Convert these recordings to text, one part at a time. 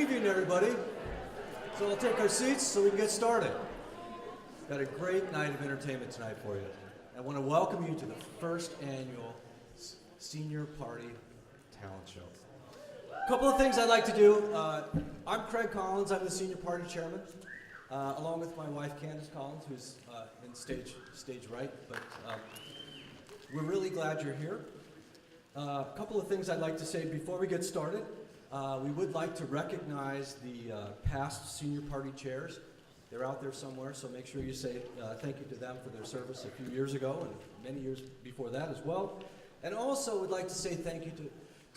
evening, everybody. So we'll take our seats so we can get started. Got a great night of entertainment tonight for you. I want to welcome you to the first annual Senior Party Talent Show. A couple of things I'd like to do. I'm Craig Collins. I'm the Senior Party Chairman, along with my wife, Candace Collins, who's in stage right. But we're really glad you're here. A couple of things I'd like to say before we get started. We would like to recognize the past Senior Party chairs. They're out there somewhere, so make sure you say thank you to them for their service a few years ago and many years before that as well. And also would like to say thank you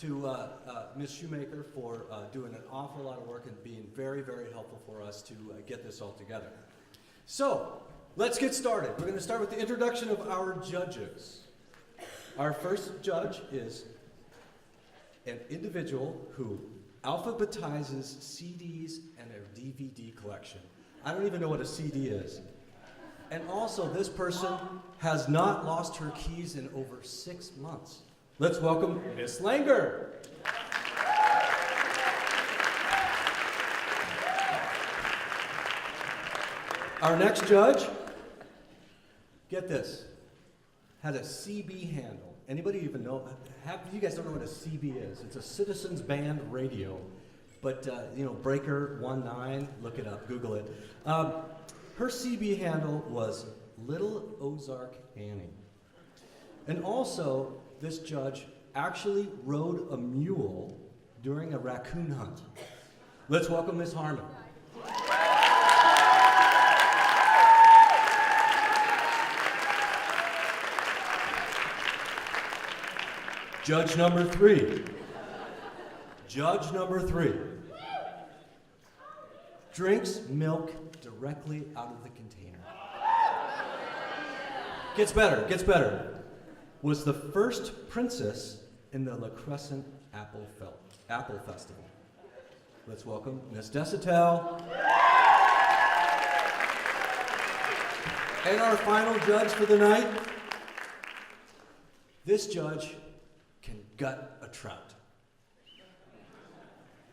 to Ms. Shoemaker for doing an awful lot of work and being very, very helpful for us to get this all together. So, let's get started. We're going to start with the introduction of our judges. Our first judge is an individual who alphabetizes CDs and a DVD collection. I don't even know what a CD is. And also, this person has not lost her keys in over 6 months. Let's welcome Miss Langer. Our next judge, get this, had a CB handle. Anybody even know? You guys don't know what a CB is. It's a Citizens Band radio. But, Breaker 19, look it up, Google it. Her CB handle was Little Ozark Annie. And also, this judge actually rode a mule during a raccoon hunt. Let's welcome Miss Harmon. Judge number three. Judge number three. Drinks milk directly out of the container. Gets better. Was the first princess in the La Crescent Apple Festival. Let's welcome Miss Desitel. And our final judge for the night. This judge can gut a trout.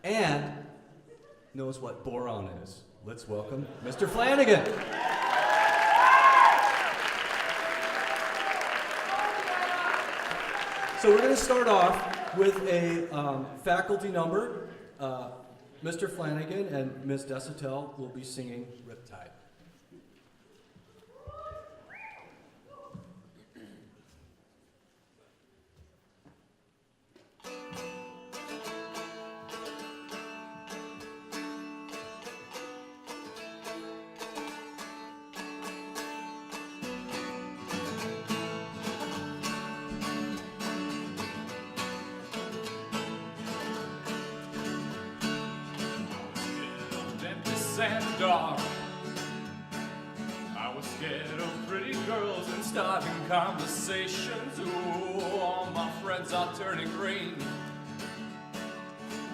And knows what boron is. Let's welcome Mr. Flanagan. So we're going to start off with a faculty number. Mr. Flanagan and Ms. Desitel will be singing Riptide. And dark. I was scared of pretty girls and starting conversations. Ooh, all my friends are turning green.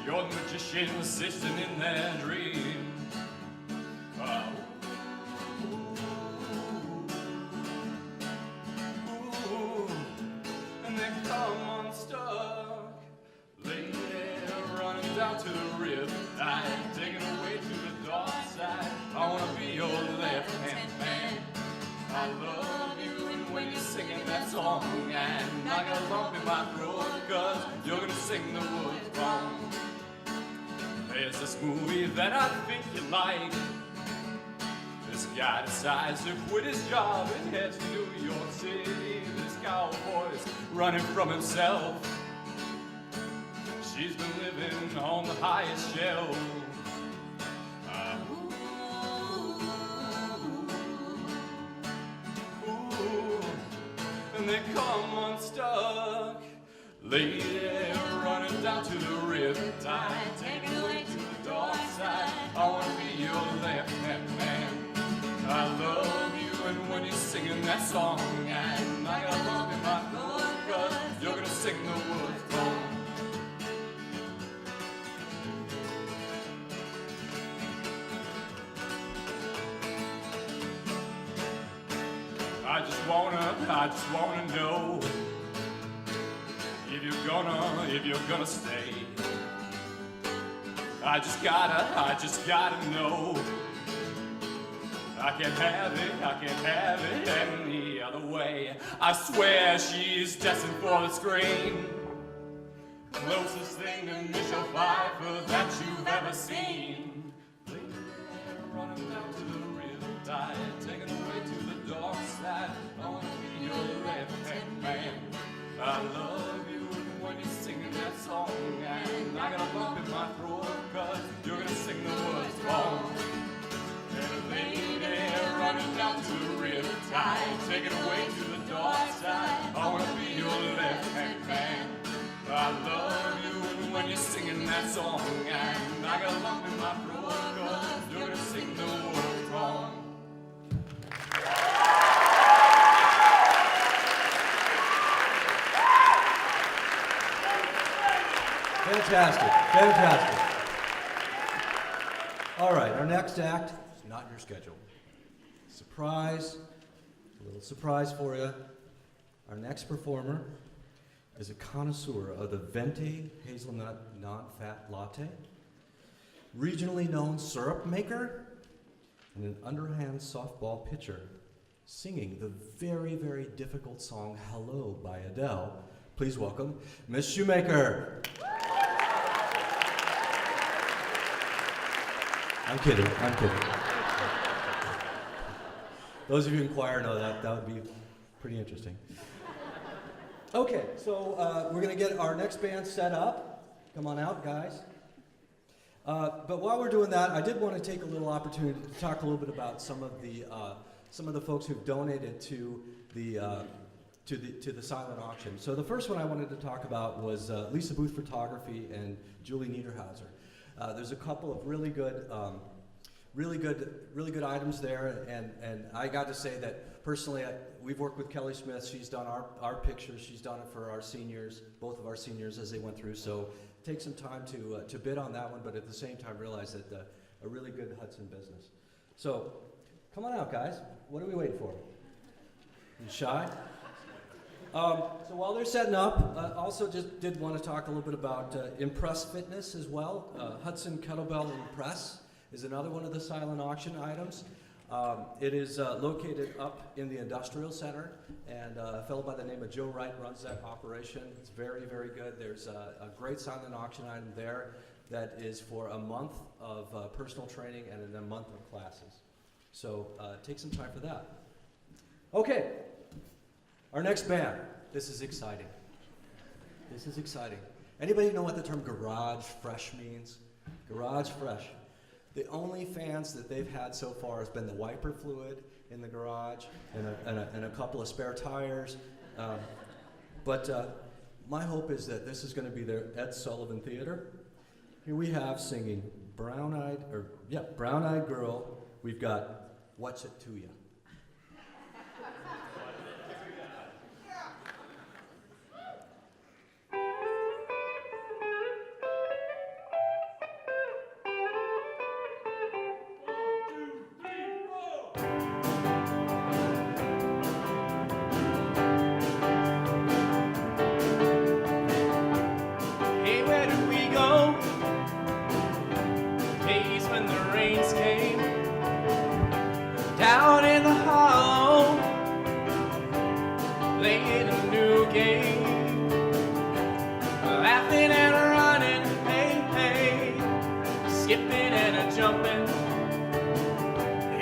You're the magician assisting in their dream. And they come unstuck, lady, running down to the river, taking away to the dark side. I wanna be your left-hand man. I love you, and when you're singing that song, and I got a lump in my throat, 'cause you're gonna sing the words wrong. There's this movie that I think you like. This guy decides to quit his job and heads to New York City. This cowboy's running from himself. She's been living on the highest shelf. And they come unstuck, lady, running down to the riptide, taking away to the dark side. I wanna be your left-hand man. I love you, and when you're singing that song, and I got love in my throat, 'cause you're gonna sing the words wrong. I just wanna know if you're gonna stay. I just gotta know. I can't have it any other way. I swear she's destined for the screen. Closest thing to Michelle Pfeiffer that you've ever seen. Lady there running down to the riptide, taking away to the dark side. I wanna be your left-hand man. I love you when you're singing that song, and I got a lump in my throat 'cause you're gonna sing the words wrong. And a lady running down to the riptide, taking away to the dark side. I wanna be your left-hand man. I love you when you're singing that song, and I got a lump in my throat 'cause you're gonna sing the words wrong. Fantastic, fantastic. All right, our next act is not your schedule. Surprise, a little surprise for you. Our next performer is a connoisseur of the Venti hazelnut non-fat latte, regionally known syrup maker, and an underhand softball pitcher, singing the very, very difficult song Hello by Adele. Please welcome Miss Shoemaker. I'm kidding. Those of you in choir know that would be pretty interesting. Okay, so we're going to get our next band set up. Come on out, guys. But while we're doing that, I did want to take a little opportunity to talk a little bit about some of the folks who've donated to the silent auction. So the first one I wanted to talk about was Lisa Booth Photography and Julie Niederhauser. There's a couple of really good items there, and I got to say that personally, we've worked with Kelly Smith. She's done our pictures. She's done it for our seniors, both of our seniors as they went through. So take some time to bid on that one, but at the same time realize that a really good Hudson business. So come on out, guys. What are we waiting for? You shy? So while they're setting up, also just did want to talk a little bit about Impress Fitness as well. Hudson Kettlebell Impress is another one of the silent auction items. It is located up in the Industrial Center, and a fellow by the name of Joe Wright runs that operation. It's very, very good. There's a great silent auction item there that is for a month of personal training and then a month of classes. So take some time for that. Okay. Our next band. This is exciting. Anybody know what the term garage fresh means? Garage fresh. The only fans that they've had so far has been the wiper fluid in the garage and a couple of spare tires. But my hope is that this is going to be their Ed Sullivan Theater. Here we have singing Brown Eyed Girl. We've got What's It to Ya? Down in the hollow, playing a new game, laughing and running, hey, hey, skipping and a jumping,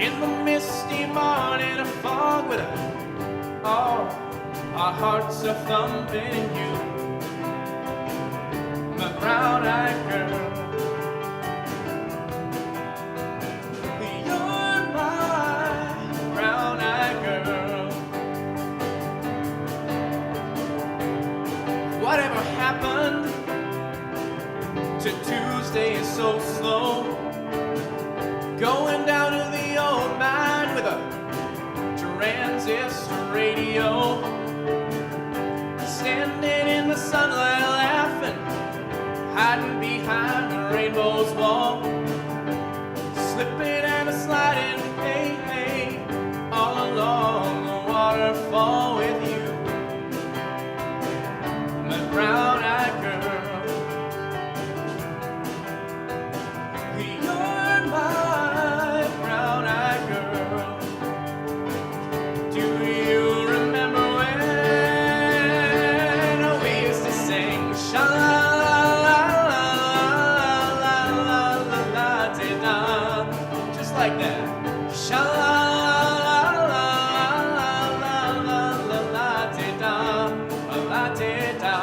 in the misty morning, a fog with our hearts are thumping in you, my brown-eyed girl. Whatever happened to Tuesday is so slow, going down to the old mine with a transistor radio, standing in the sunlight laughing, hiding behind the rainbow's wall, slipping and a sliding, hey, hey, all along the waterfall with you, brown-eyed girl. like that. Sha la la la la la la la la te da, la te da.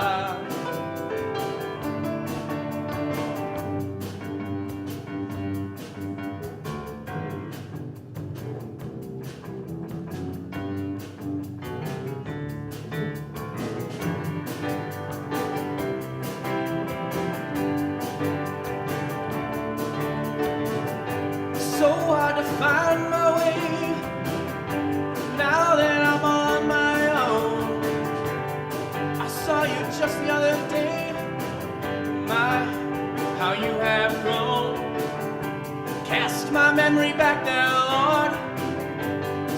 So hard to find my way now that I'm on my own. I saw you just the other day. My, how you have grown. Cast my memory back there, Lord.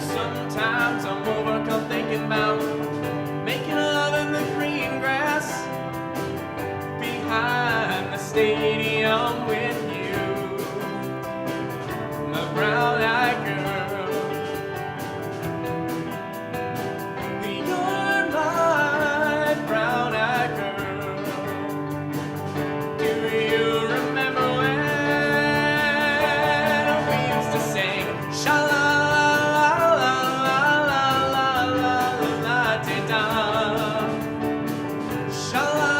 Sometimes I'm overcome thinking about making love in the green grass behind the stadium with you. My brown-eyed girl, you're my brown-eyed girl. Do you remember when we used to sing sha la la la la la la la la te da, sha la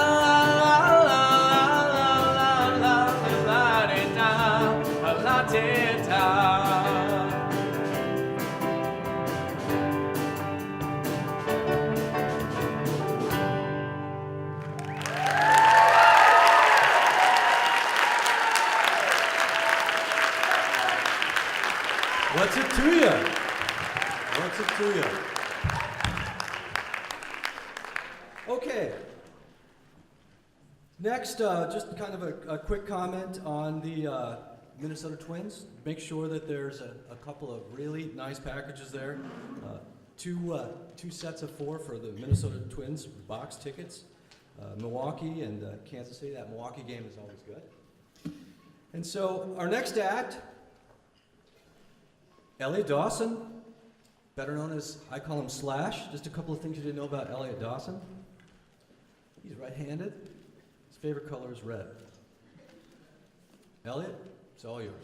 la la la la la la te da, la te da. What's it to you? What's it to you? Okay. Next, just kind of a quick comment on the Minnesota Twins. Make sure that there's a couple of really nice packages there. Two sets of 4 for the Minnesota Twins box tickets. Milwaukee and Kansas City. That Milwaukee game is always good. And so our next act, Elliot Dawson, better known as, I call him Slash. Just a couple of things you didn't know about Elliot Dawson. He's right-handed. His favorite color is red. Elliot, it's all yours.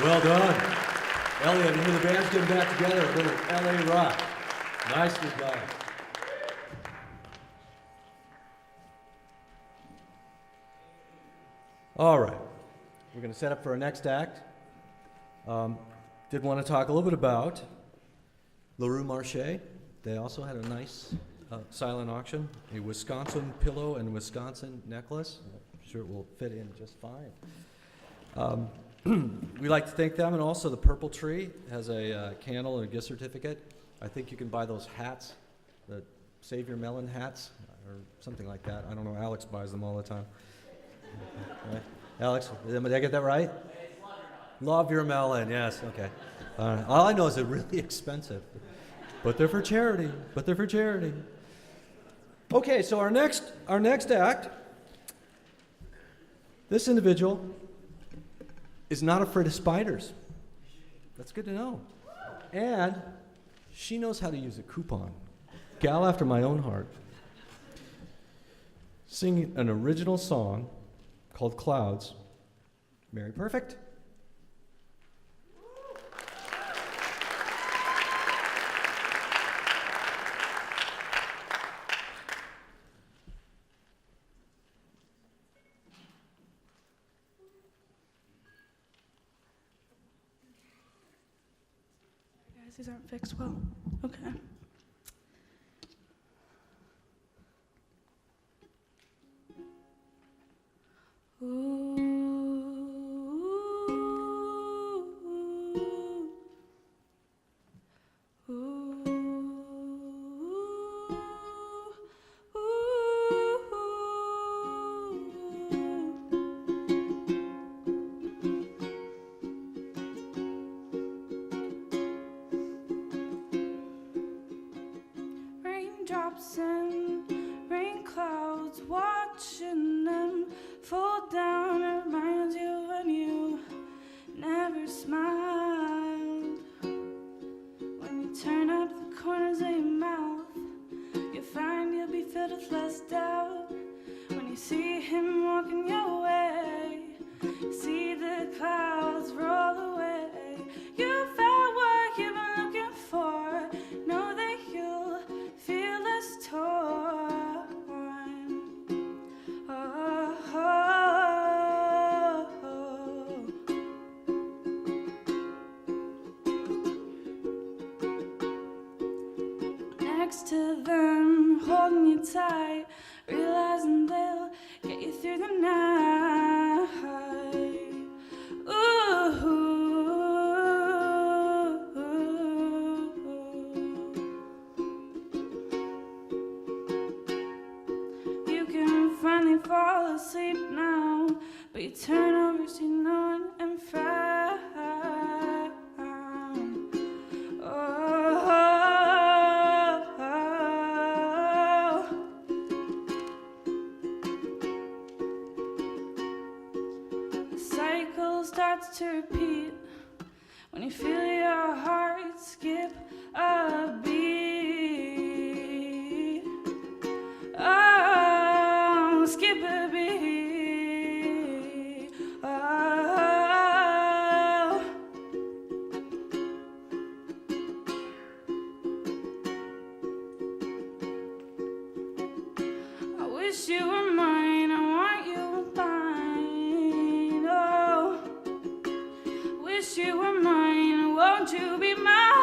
Well done. Elliot, and the band's getting back together, a little LA rock. Nicely done. All right, we're going to set up for our next act. Did want to talk a little bit about La Rue Marché. They also had a nice silent auction, a Wisconsin pillow and Wisconsin necklace. I'm sure it will fit in just fine. We'd like to thank them, and also the Purple Tree has a candle and a gift certificate. I think you can buy those hats, the Save Your Melon hats, or something like that. I don't know, Alex buys them all the time. Right? Alex, did I get that right? Love Your Melon, yes, okay. All I know is they're really expensive, but they're for charity, Okay, so our next act, this individual is not afraid of spiders. That's good to know. And she knows how to use a coupon. Gal after my own heart. Singing an original song called Clouds. Mary Perfect. These aren't fixed well. Okay. Raindrops and rain clouds, watching them fall down. It reminds you when you never smiled. When you turn up the corners of your mouth, you find you'll be filled with less doubt. When you see him walking your way, see the clouds roll away. You found what you've been looking for. Know that you'll feel less torn. Oh, oh, oh. Next to them, holding you tight, realizing they'll get you through the night. Ooh. Finally fall asleep now, but you turn over, see no one, and frown. Oh, oh, oh. The cycle starts to repeat when you feel your heart skip a beat. Oh, skip a beat. Oh, I wish you were mine. I want you mine. Oh, wish you were mine. Won't you be mine?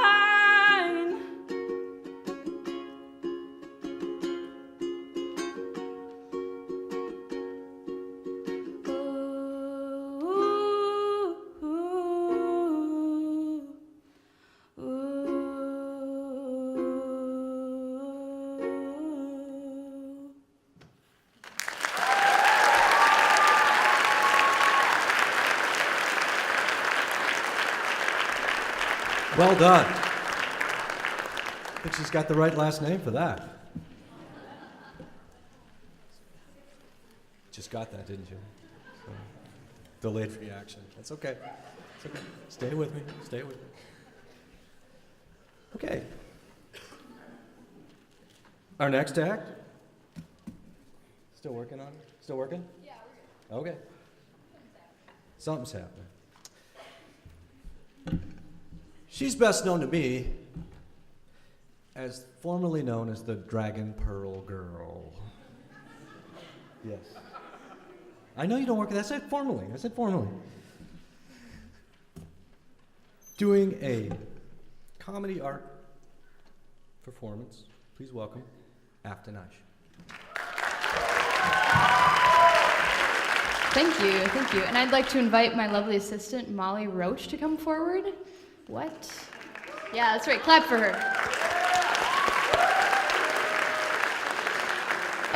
Well done. I think she's got the right last name for that. Just got that, didn't you? So, delayed reaction. That's okay. It's okay. Stay with me. Stay with me. Okay. Our next act. Still working on it? Still working? Yeah, we're good. Okay. Something's happening. She's best known to me as formerly known as the Dragon Pearl Girl. Yes. I know you don't work at that. I said formally. Doing a comedy art performance. Please welcome Aftanash. Thank you. And I'd like to invite my lovely assistant, Molly Roach, to come forward. What? Yeah, that's right. Clap for her.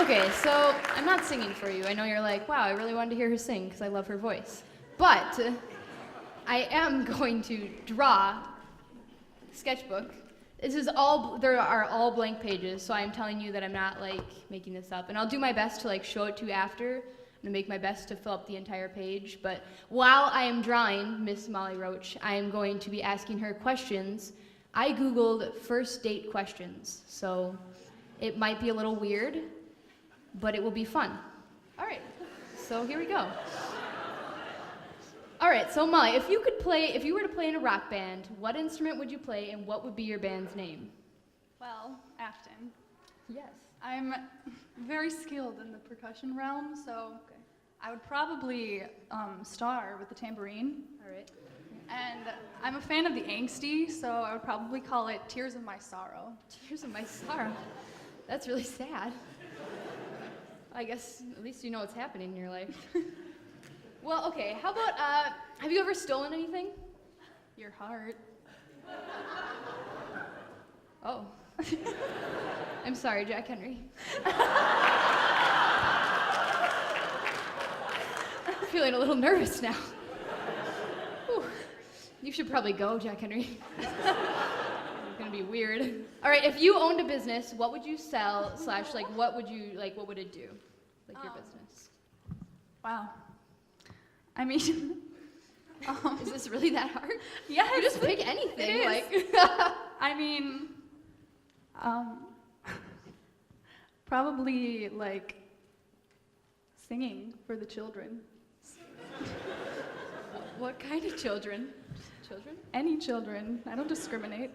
Okay, so I'm not singing for you. I know you're like, wow, I really wanted to hear her sing because I love her voice. But I am going to draw a sketchbook. There are all blank pages, so I'm telling you that I'm not like making this up. And I'll do my best to like show it to you after. I'm gonna make my best to fill up the entire page. But while I am drawing Miss Molly Roach, I am going to be asking her questions. I Googled first date questions, so it might be a little weird, but it will be fun. All right, so here we go. All right, so Molly, if you were to play in a rock band, what instrument would you play and what would be your band's name? Well, Afton, Yes. I'm very skilled in the percussion realm, so I would probably star with the tambourine. All right. And I'm a fan of the angsty, so I would probably call it Tears of My Sorrow. Tears of My Sorrow. That's really sad. I guess at least you know what's happening in your life. Well, okay, how about, have you ever stolen anything? Your heart. Oh. I'm sorry, Jack Henry. I'm feeling a little nervous now. Whew. You should probably go, Jack Henry. It's gonna be weird. All right, if you owned a business, what would you sell / what would it do? Like your business. Wow. I mean, Is this really that hard? yeah, You just pick anything. it is. Like I mean, probably like singing for the children. what kind of children? Children? Any children. I don't discriminate.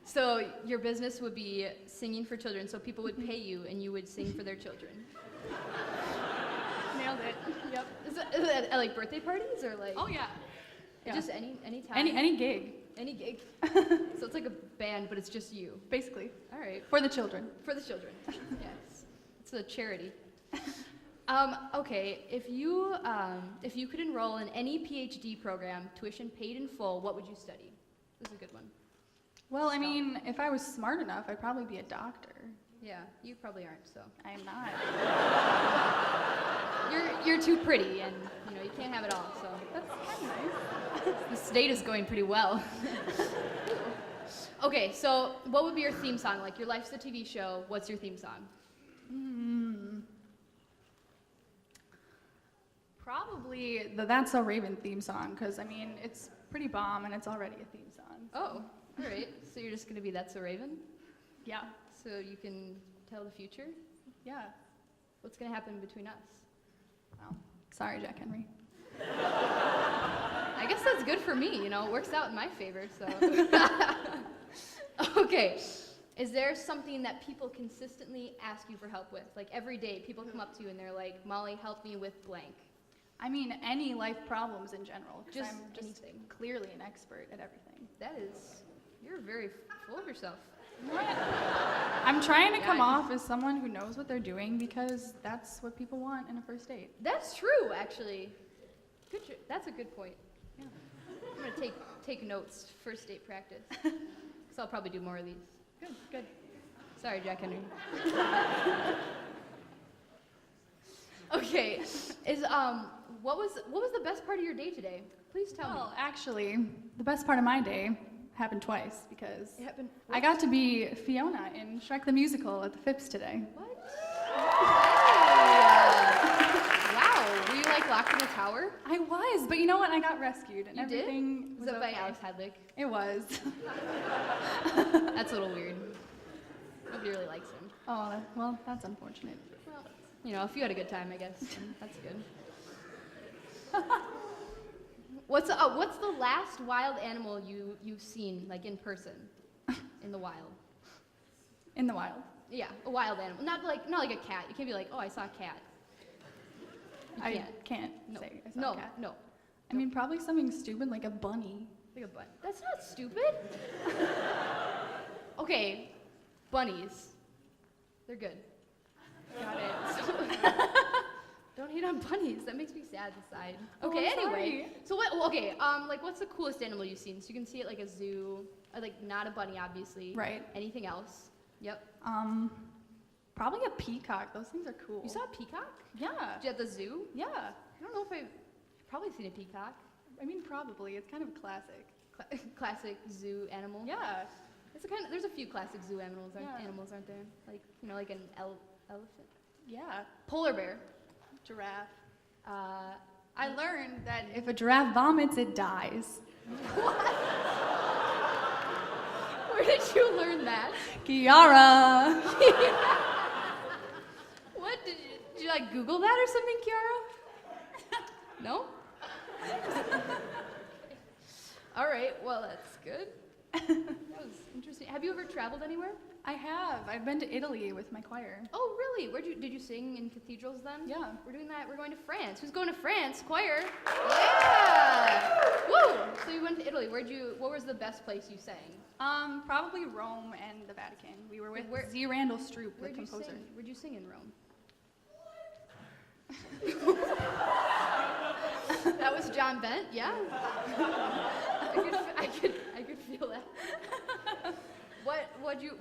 So your business would be singing for children, so people would pay you and you would sing for their children. Nailed it. Yep. Is it at like birthday parties or like? Oh yeah. Yeah. Just any time? Any gig, Any gig. So it's like a band, but it's just you. basically, All right. for the children. For the children. Yes. It's a charity. Okay, if you could enroll in any PhD program, tuition paid in full, what would you study? This is a good one. Well, I mean, if I was smart enough, I'd probably be a doctor. Yeah, you probably aren't, so. I am not. You're too pretty, and you can't have it all, so. That's kind of nice. The state is going pretty well. Okay, so what would be your theme song? Like, your life's a TV show, what's your theme song? Probably the That's So Raven theme song, because, I mean, it's pretty bomb, and it's already a theme song. Oh, all right. So you're just going to be That's So Raven? Yeah. So you can tell the future? Yeah. What's going to happen between us? Well, sorry, Jack Henry. I guess that's good for me, it works out in my favor, so. Okay. Is there something that people consistently ask you for help with? Like every day, people come up to you and they're like, Molly, help me with blank. I mean, any life problems in general, 'cause Just I'm just anything. clearly an expert at everything. You're very full of yourself. I'm trying to Yeah, come I- off as someone who knows what they're doing because that's what people want in a first date. That's true, actually. That's a good point. Yeah. I'm gonna take notes, first date practice. So I'll probably do more of these. Good, good. Sorry, Jack Henry. Okay, what was the best part of your day today? Please tell Well, me. actually, the best part of my day happened twice because It happened. I got to be Fiona in Shrek the Musical at the Phipps today. What? Wow, were you like locked in a tower? I was, but you know what? I got rescued and You did? everything Was was that by okay. Alex Hadlick? It was. That's a little weird. Nobody really likes him. Oh, well, that's unfortunate. Well, if you had a good time, I guess, then that's good. What's the last wild animal you've seen, like in person, in the wild? In the wild. Yeah, a wild animal. Not like a cat. You can't be like, oh, I saw a cat. You I can't. can't No. say I saw No. a cat. No. I mean, probably something stupid like a bunny. Like a bunny. That's not stupid. Okay, bunnies. They're good. Got it. So, don't hate on bunnies. That makes me sad inside. Okay, I'm anyway. sorry. So what? Okay. Like, what's the coolest animal you've seen? So you can see it like a zoo. Like not a bunny, obviously. Right. Anything else? Yep. Probably a peacock. Those things are cool. You saw a peacock? Yeah. Did you at the zoo? Yeah. I don't know if I've probably seen a peacock. I mean, probably. It's kind of a classic. Classic zoo animal. Yeah. It's there's a few classic zoo animals, Yeah. aren't there? Like, like an elephant. Yeah. Polar bear. Giraffe. Uh, I learned that if a giraffe vomits, it dies. Where did you learn that? Kiara. What did you like Google that or something, Kiara? No? All right, well that's good. That was interesting. Have you ever traveled anywhere? I have. I've been to Italy with my choir. Oh, really? Did you sing in cathedrals then? Yeah. We're doing that. We're going to France. Who's going to France? Choir. Yeah. Woo! So you went to Italy. What was the best place you sang? Probably Rome and the Vatican. We were with Where- Z. Randall Stroop, the Where'd you composer. sing? Where'd you sing in Rome? That was John Bent, yeah. I could feel that.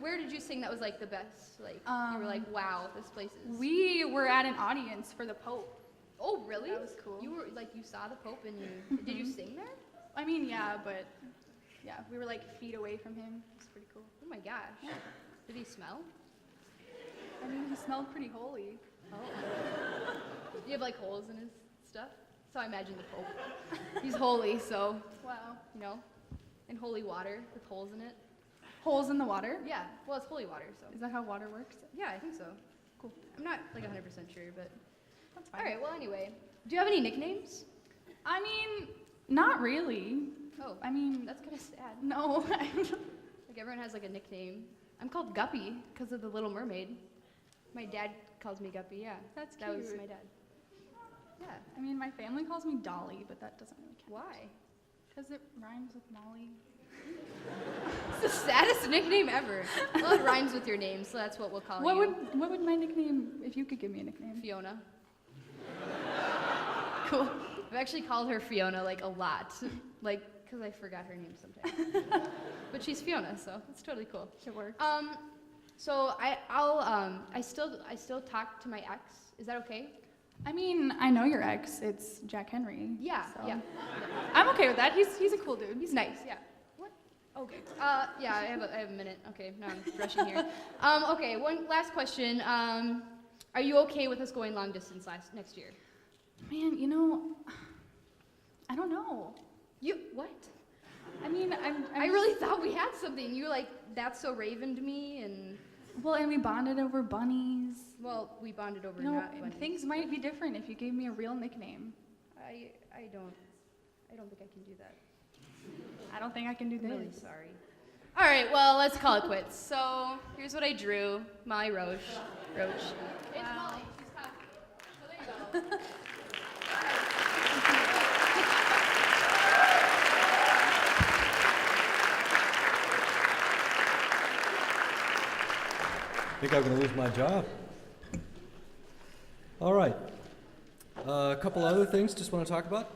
Where did you sing that was like the best? Like you were like, wow, this place is. We were at an audience for the Pope. Oh, really? That was cool. You were like you saw the Pope and you did you sing there? I mean, yeah, but yeah, we were like feet away from him. It's pretty cool. Oh my gosh. Did he smell? I mean, he smelled pretty holy. Oh. Do you have like holes in his stuff? So I imagine the Pope. He's holy, so Wow. and holy water with holes in it. Holes in the water? Yeah, well, it's holy water, so. Is that how water works? Yeah, I think so. Cool. I'm not like 100% sure, but. That's fine. All right, well, anyway. Do you have any nicknames? I mean, not really. Oh, I mean, that's kind of sad. no. Like everyone has like a nickname. I'm called Guppy because of the Little Mermaid. My dad calls me Guppy, yeah. That's That was cute. my dad. Yeah. I mean, my family calls me Dolly, but that doesn't really count. Why? Because it rhymes with Molly. It's the saddest nickname ever. Well, it rhymes with your name, so that's what we'll call you. What would my nickname, if you could give me a nickname? Fiona. Cool. I've actually called her Fiona like a lot, like because I forgot her name sometimes. But she's Fiona, so it's totally cool. It works. So I still talk to my ex. Is that okay? I mean, I know your ex. It's Jack Henry. Yeah, so. yeah. I'm okay with that. He's a cool dude. He's nice. Yeah. What? Okay. Yeah, I have a minute. Okay, now I'm rushing here. Okay, one last question. Are you okay with us going long distance next year? Man, I don't know. You what? I mean, I really thought we had something. You were like, that's so Raven to me, and Well, and we bonded over bunnies. well, we bonded over No, not bunnies. things might be different if you gave me a real nickname. I don't think I can do that. I don't think I can do I'm this. really sorry. All right, well, let's call it quits. So here's what I drew. Molly Roche. It's Wow. Molly. She's cocky. So there you go. I think I'm going to lose my job. All right. A couple other things just want to talk about.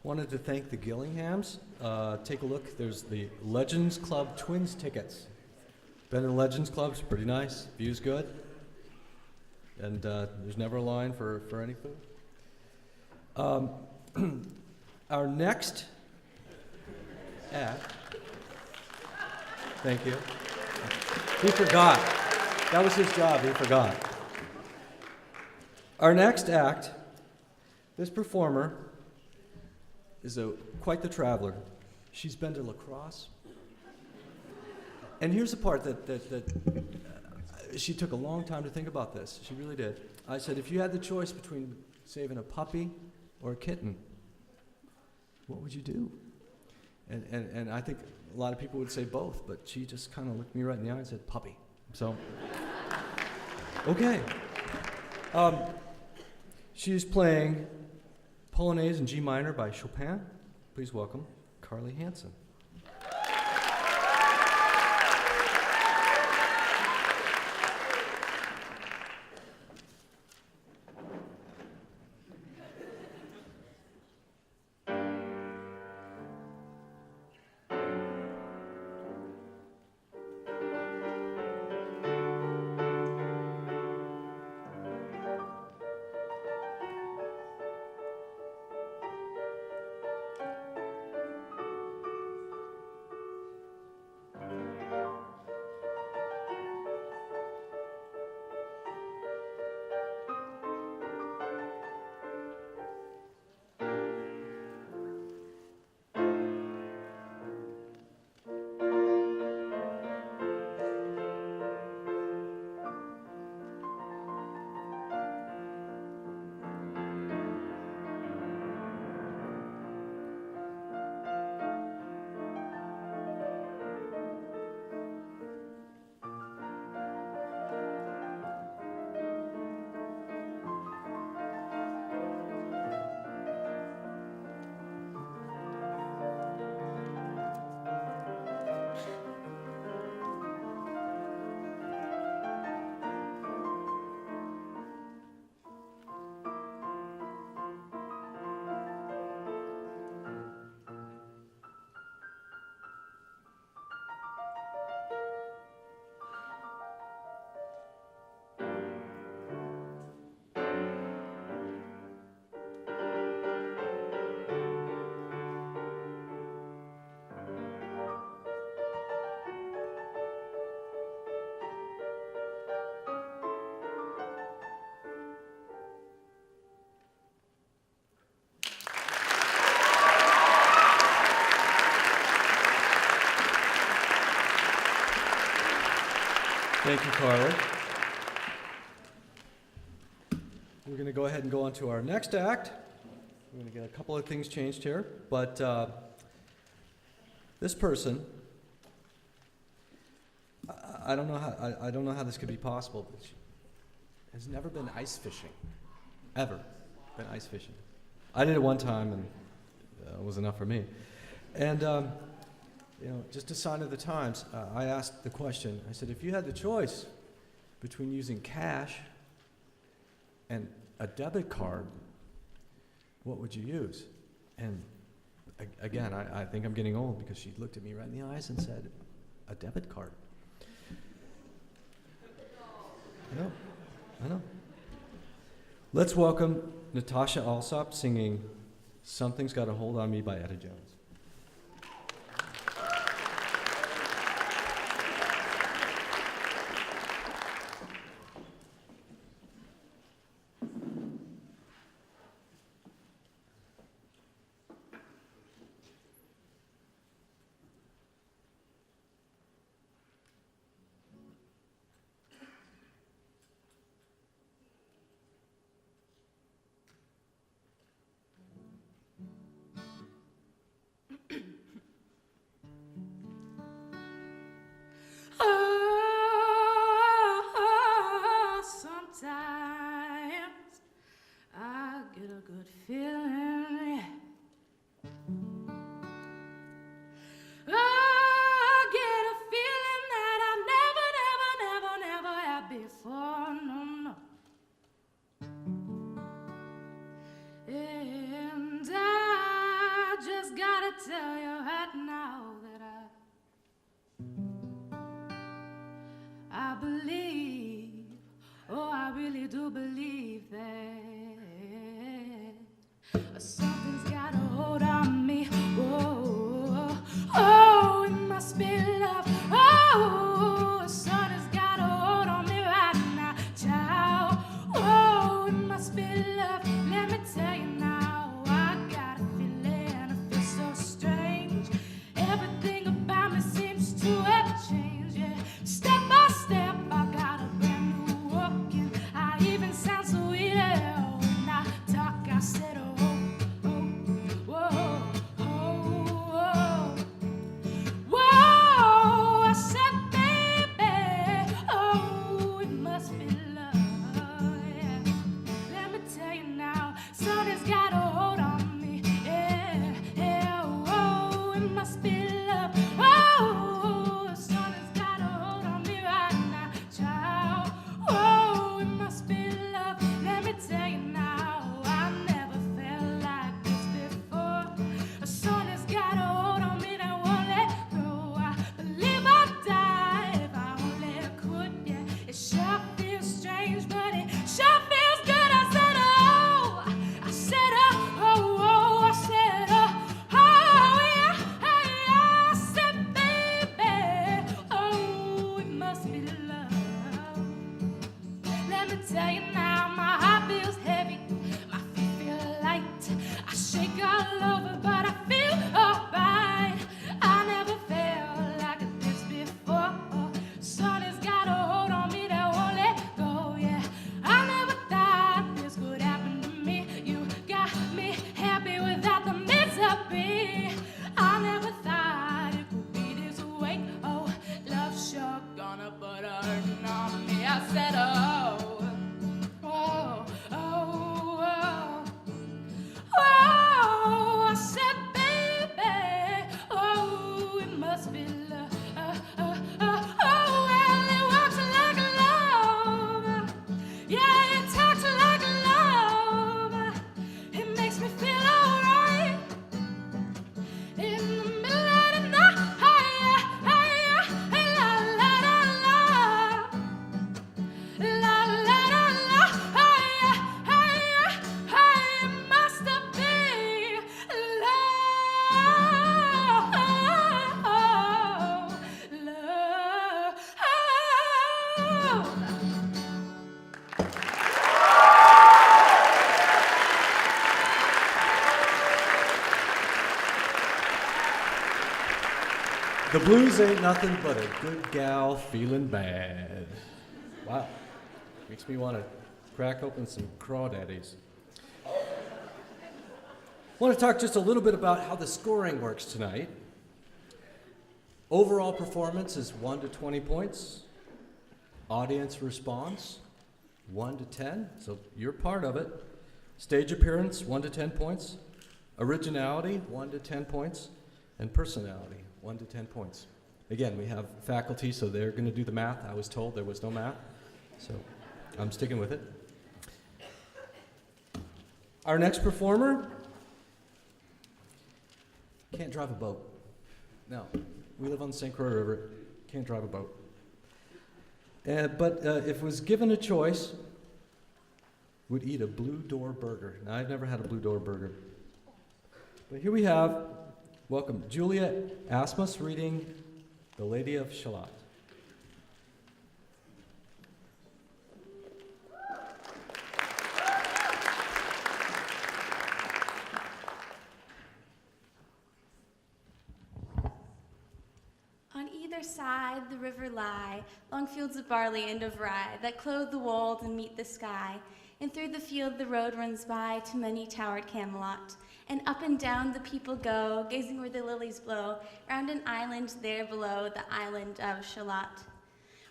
Wanted to thank the Gillinghams. Take a look. There's the Legends Club Twins tickets. Been in Legends Club. It's pretty nice. View's good. And there's never a line for any food. Our next act. Thank you. He forgot. That was his job. He forgot. Our next act, this performer is quite the traveler. She's been to lacrosse. And here's the part that she took a long time to think about this. She really did. I said, if you had the choice between saving a puppy or a kitten, what would you do? And I think a lot of people would say both, but she just kind of looked me right in the eye and said, puppy. So, okay. She's playing Polonaise in G minor by Chopin. Please welcome Carly Hansen. Thank you, Carly. We're going to go ahead and go on to our next act. We're going to get a couple of things changed here, but this person, I don't know how this could be possible, but she has never been ice fishing, ever been ice fishing. I did it one time, and it was enough for me. And just a sign of the times, I asked the question. I said, if you had the choice between using cash and a debit card, what would you use? And again, I think I'm getting old because she looked at me right in the eyes and said, a debit card. I know. Let's welcome Natasha Alsop singing Something's Got a Hold on Me by Etta Jones. Something's got a hold on me. Whoa, oh, it must be love. Oh, something's got a hold on me right now, child. Oh, it must be love. Let me tell you now, I got a feeling, it feels so strange. Everything about me seems to have changed. Yeah. Step by step, I got a brand new walk, and I even sound so ill when I talk. I said, oh. sun has got a hold on me. Yeah, yeah, oh, it must be love. Oh, the sun has got a hold on me right now, child. Oh, it must be love. Let me tell you now, I never felt like this before. The sun has got a hold on me that won't let go. I believe I'd die if I only could. Yeah, it sure feels strange, but it sure feels good. I said, oh, I said, oh, oh, oh, I said, oh, yeah, hey, I said, baby, oh, it must be love. Let me tell you now, my heart feels heavy, my feet feel light. I shake all over, but I feel alright. I never felt like this before. Sun has got a hold on me that won't let go. Yeah, I never thought this could happen to me. You got me happy without the misery. I never thought it could be this way. Oh, love's sure gonna put a hurtin' on me. I said, oh, oh, oh, oh. Oh, I said, baby, oh, it must be love. Oh, well, it walks like love. Yeah, it talks like love. It makes me feel alright. In the middle of the night, hey, la, la, la, la. La, la, la, la, hey, it must be love, love. The blues ain't nothing but a good gal feeling bad. Wow. Makes me want to crack open some crawdaddies. Want to talk just a little bit about how the scoring works tonight. Overall performance is 1 to 20 points. Audience response, 1 to 10, so you're part of it. Stage appearance, 1 to 10 points. Originality, 1 to 10 points. And personality, 1 to 10 points. Again, we have faculty, so they're going to do the math. I was told there was no math, so I'm sticking with it. Our next performer can't drive a boat. No, we live on the St. Croix River, can't drive a boat. But if was given a choice, would eat a Blue Door burger. Now, I've never had a Blue Door burger. But here we have, welcome, Julia Asmus reading The Lady of Shalott. On either side the river lie, long fields of barley and of rye, that clothe the wold and meet the sky. And through the field the road runs by to many towered Camelot. And up and down the people go, gazing where the lilies blow, round an island there below, the island of Shalott.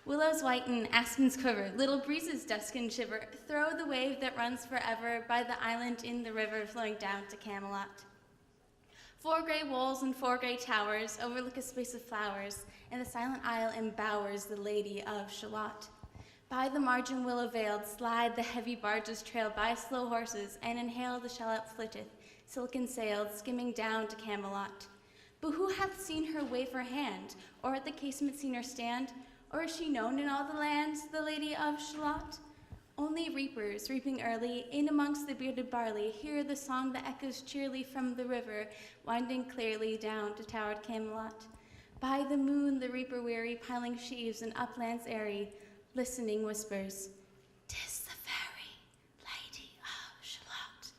Willows whiten, aspens quiver, little breezes dusk and shiver, throw the wave that runs forever by the island in the river flowing down to Camelot. 4 gray walls and 4 gray towers overlook a space of flowers, and the silent isle embowers the Lady of Shalott. By the margin willow-veiled slide the heavy barges trailed by slow horses, and inhale the shallop flitteth, silken-sailed, skimming down to Camelot. But who hath seen her wave her hand, or at the casement seen her stand? Or is she known in all the lands, the Lady of Shalott? Only reapers, reaping early, in amongst the bearded barley, hear the song that echoes cheerily from the river, winding clearly down to towered Camelot. By the moon the reaper weary, piling sheaves in uplands airy, listening whispers, "'Tis the fairy Lady of Shalott."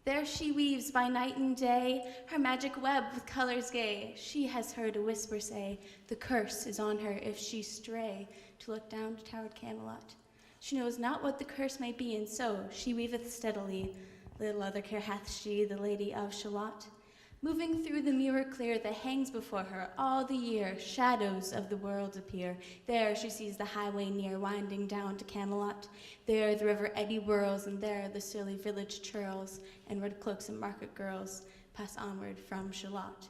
There she weaves by night and day, her magic web with colors gay. She has heard a whisper say, the curse is on her if she stray to look down to towered Camelot. She knows not what the curse may be, and so she weaveth steadily. Little other care hath she, the Lady of Shalott. Moving through the mirror clear that hangs before her all the year, shadows of the world appear. There she sees the highway near, winding down to Camelot. There the river eddy whirls, and there the silly village churls, and red cloaks and market girls pass onward from Shalott.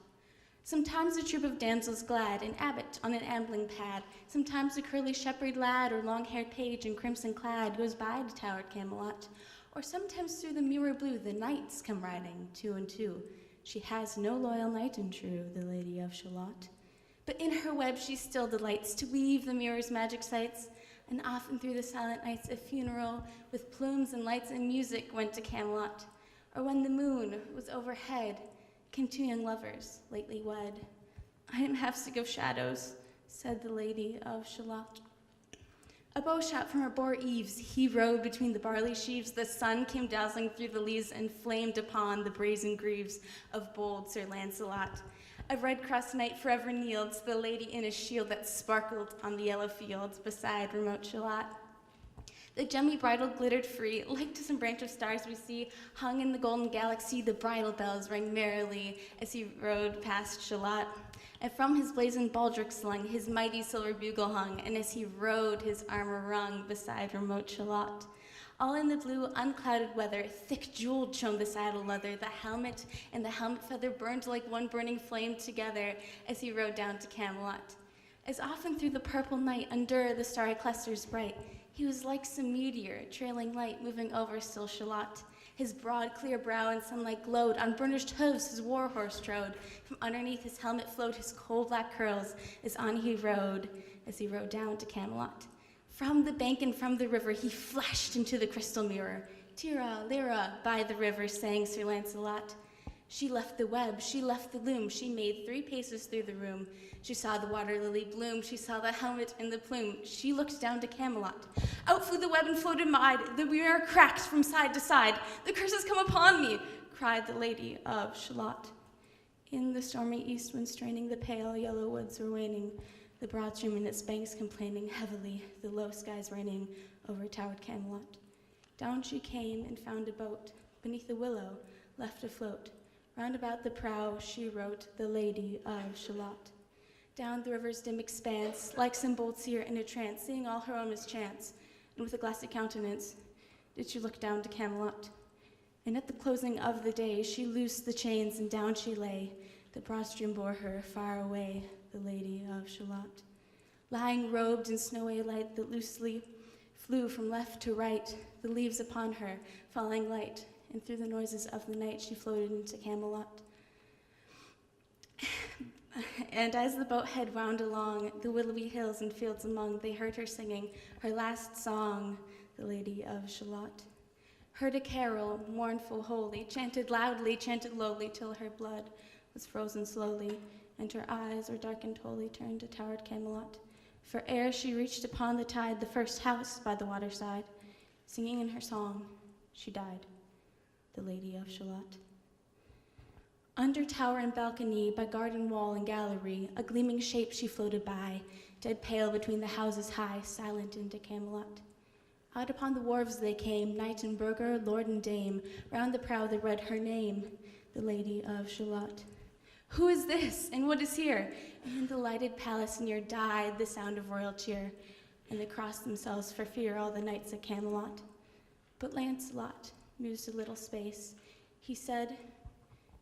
Sometimes a troop of damsels glad, an abbot on an ambling pad. Sometimes a curly shepherd lad or long-haired page in crimson clad goes by to towered Camelot. Or sometimes through the mirror blue the knights come riding, two and two. She has no loyal knight and true, the Lady of Shalott. But in her web she still delights to weave the mirror's magic sights, and often through the silent nights a funeral with plumes and lights and music went to Camelot. Or when the moon was overhead, came two young lovers, lately wed. I am half sick of shadows, said the Lady of Shalott. A bow shot from her bore eaves, he rode between the barley sheaves. The sun came dazzling through the leaves and flamed upon the brazen greaves of bold Sir Lancelot. A red-crossed knight forever kneeled to the lady in a shield that sparkled on the yellow fields beside remote Shalott. The gemmy bridle glittered free, like to some branch of stars we see, hung in the golden galaxy. The bridle bells rang merrily as he rode past Shalott. And from his blazoned baldric slung, his mighty silver bugle hung, and as he rode, his armor rung beside remote Shalott. All in the blue, unclouded weather, thick jeweled shone the saddle leather. The helmet and the helmet feather burned like one burning flame together as he rode down to Camelot. As often through the purple night, under the starry clusters bright, he was like some meteor, trailing light, moving over still Shalott. His broad, clear brow in sunlight glowed. On burnished hooves his war horse trode. From underneath his helmet flowed his coal black curls as on he rode, as he rode down to Camelot. From the bank and from the river he flashed into the crystal mirror. Tira, lira, by the river, sang Sir Lancelot. She left the web, she left the loom, she made 3 paces through the room. She saw the water lily bloom, she saw the helmet and the plume. She looked down to Camelot. Out flew the web and floated wide, the mirror cracked from side to side. The curse has come upon me, cried the Lady of Shalott. In the stormy east wind straining, the pale yellow woods were waning, the broad stream in its banks complaining heavily, the low skies raining over towered Camelot. Down she came and found a boat, beneath a willow, left afloat. Round about the prow she wrote, the Lady of Shalott. Down the river's dim expanse, like some bold seer in a trance, seeing all her own mischance, and with a glassy countenance, did she look down to Camelot. And at the closing of the day, she loosed the chains, and down she lay. The broad stream bore her far away, the Lady of Shalott. Lying robed in snowy light that loosely flew from left to right, the leaves upon her falling light, and through the noises of the night she floated into Camelot. And as the boat head wound along the willowy hills and fields among, they heard her singing her last song, the Lady of Shalott. Heard a carol, mournful, holy, chanted loudly, chanted lowly, till her blood was frozen slowly, and her eyes were darkened wholly, turned to towered Camelot. For ere she reached upon the tide, the first house by the waterside, singing in her song, she died, the Lady of Shalott. Under tower and balcony, by garden wall and gallery, a gleaming shape she floated by, dead pale between the houses high, silent into Camelot. Out upon the wharves they came, knight and burgher, lord and dame. Round the prow they read her name, the Lady of Shalott. Who is this, and what is here? And in the lighted palace near died the sound of royal cheer, and they crossed themselves for fear, all the knights at Camelot. But Lancelot mused a little space. He said,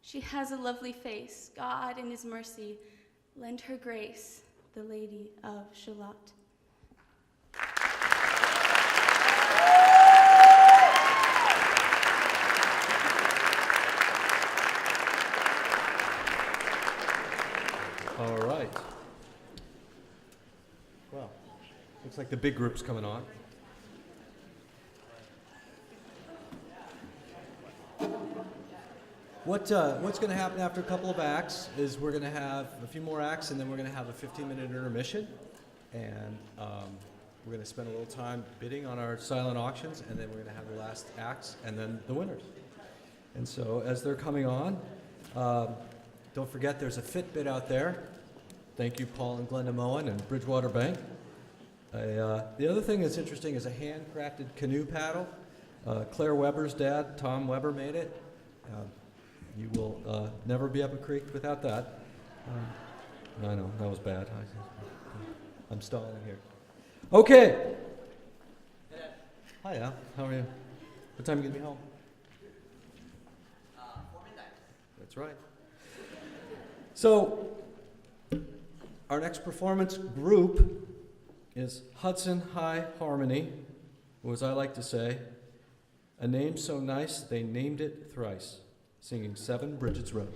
she has a lovely face. God, in his mercy, lend her grace, the Lady of Shalott. All right. Well, looks like the big group's coming on. What's going to happen after a couple of acts is we're going to have a few more acts, and then we're going to have a 15-minute intermission, and we're going to spend a little time bidding on our silent auctions, and then we're going to have the last acts, and then the winners. And so as they're coming on, don't forget there's a Fitbit out there. Thank you, Paul and Glenda Moen and Bridgewater Bank. The other thing that's interesting is a handcrafted canoe paddle. Claire Weber's dad, Tom Weber, made it. You will never be up a creek without that. I know, that was bad. I'm stalling here. Okay. Hi, Al. How are you? What time are you going to be home? 4 midnight. That's right. So, our next performance group is Hudson High Harmony, or as I like to say, a name so nice they named it thrice, singing 7 Bridget's Road.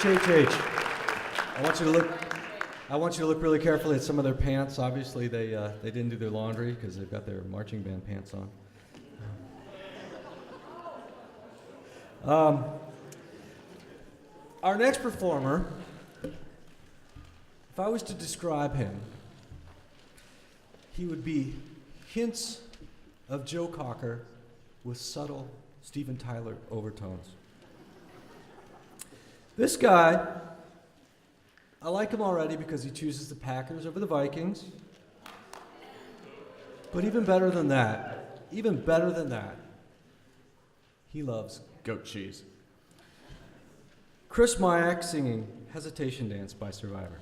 HHH. I want you to look really carefully at some of their pants. Obviously, they didn't do their laundry because they've got their marching band pants on. Our next performer, if I was to describe him, he would be hints of Joe Cocker with subtle Steven Tyler overtones. This guy, I like him already because he chooses the Packers over the Vikings. But even better than that, he loves goat cheese. Chris Mayak singing Hesitation Dance by Survivor.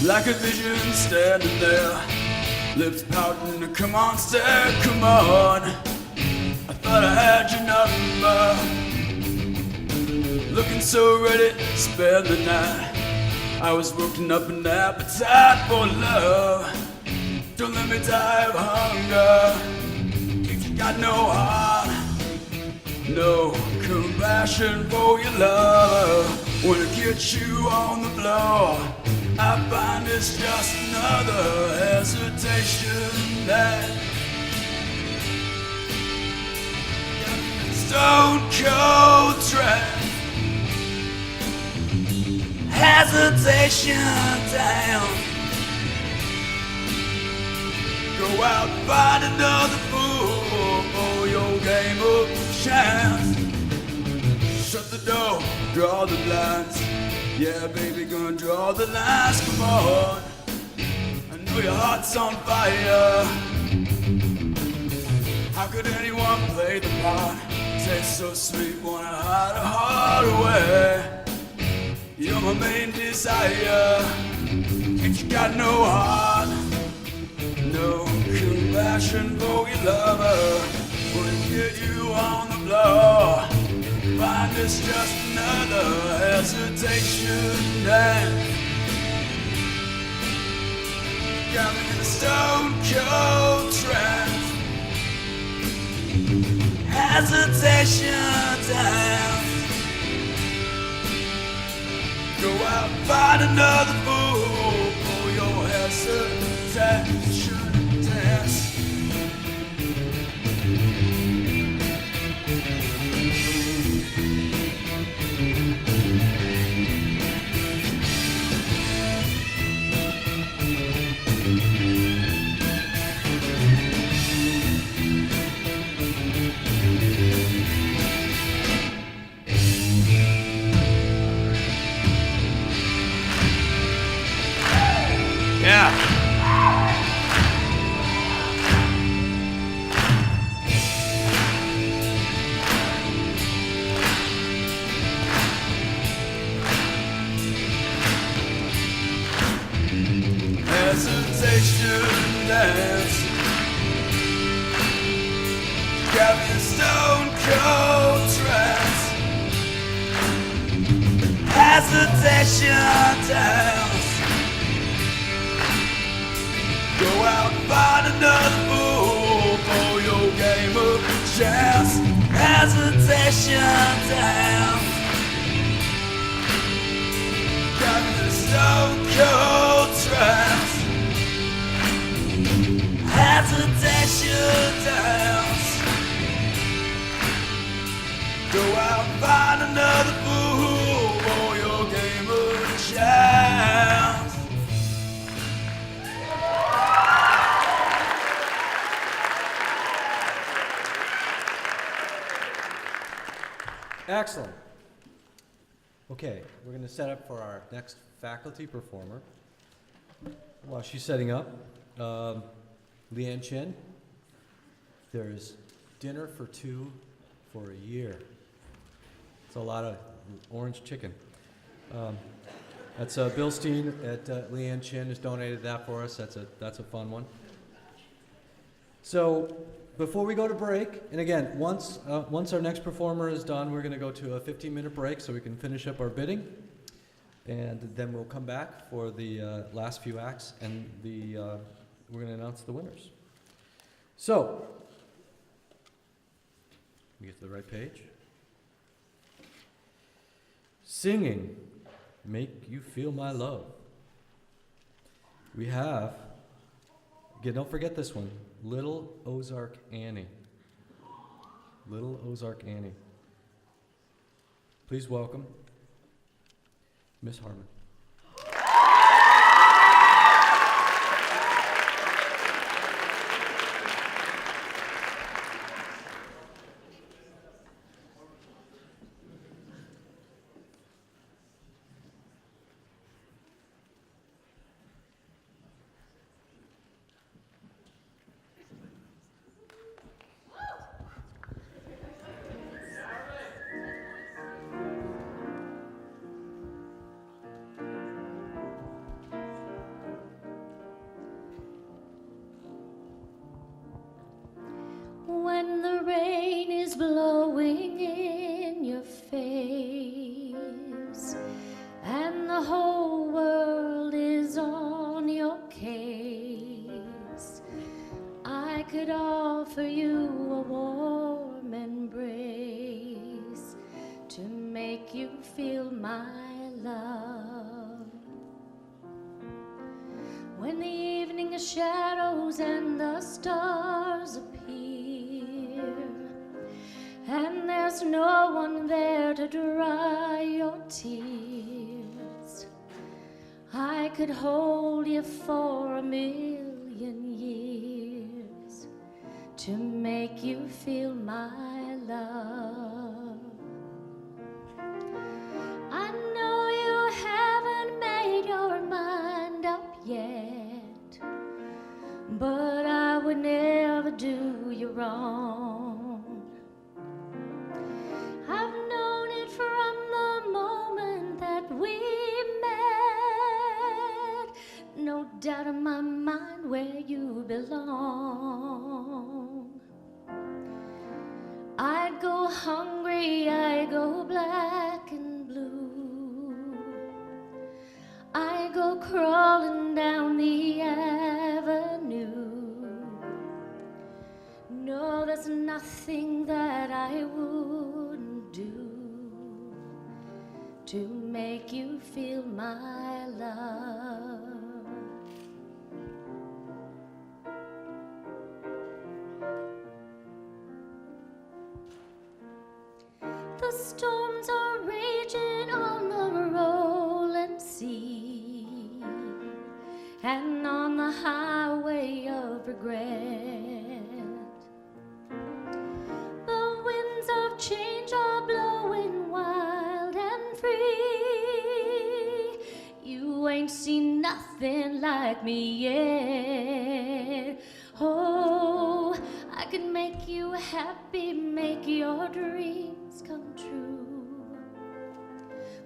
Like a vision standing there, lips pouting, come on, stare, come on. I thought I had your number, looking so ready to spend the night. I was working up an appetite for love. Don't let me die of hunger. If you got no heart, no compassion for your love. When I get you on the floor, I find it's just another hesitation that stone cold trap. Hesitation down. Go out and find another fool for your game of chance. Shut the door, draw the blinds. Yeah, baby, gonna draw the lines. Come on, I know your heart's on fire. How could anyone play the part? Taste so sweet, wanna hide a heart away. You're my main desire. If you got no heart, no compassion for your lover, wanna get you on the floor. Find it's just another hesitation dance. Got me in a stone cold trance. Hesitation dance. Go out and find another fool for your hesitation dance. Yeah. Hesitation dance. Got me in stone cold trance. Hesitation dance. Go out and find another fool for your game of chance. Hesitation down. Got me in a stone cold trance. Hesitation down. Go out and find another fool for your game of chance. Excellent. Okay, we're going to set up for our next faculty performer. While she's setting up, Leanne Chin, there's dinner for two for a year. It's a lot of orange chicken. That's Bill Steen at Leanne Chin has donated that for us. That's a fun one. So before we go to break, and again, once our next performer is done, we're going to go to a 15-minute break so we can finish up our bidding, and then we'll come back for the last few acts, and we're going to announce the winners. So, we get to the right page. Singing, Make You Feel My Love. We have, again, don't forget this one, Little Ozark Annie. Little Ozark Annie. Please welcome Miss Harmon. the shadows and the stars appear, and there's no one there to dry your tears. I could hold you for 1,000,000 years to make you feel my love. I know you haven't made your mind up yet, but I would never do you wrong. I've known it from the moment that we met. No doubt in my mind where you belong. I'd go hungry, I'd go black and blue. I go crawling down the avenue. No, there's nothing that I wouldn't do to make you feel my love. The storms are raging on the rolling sea and on the highway of regret. The winds of change are blowing wild and free. You ain't seen nothing like me yet. Oh, I can make you happy, make your dreams come true.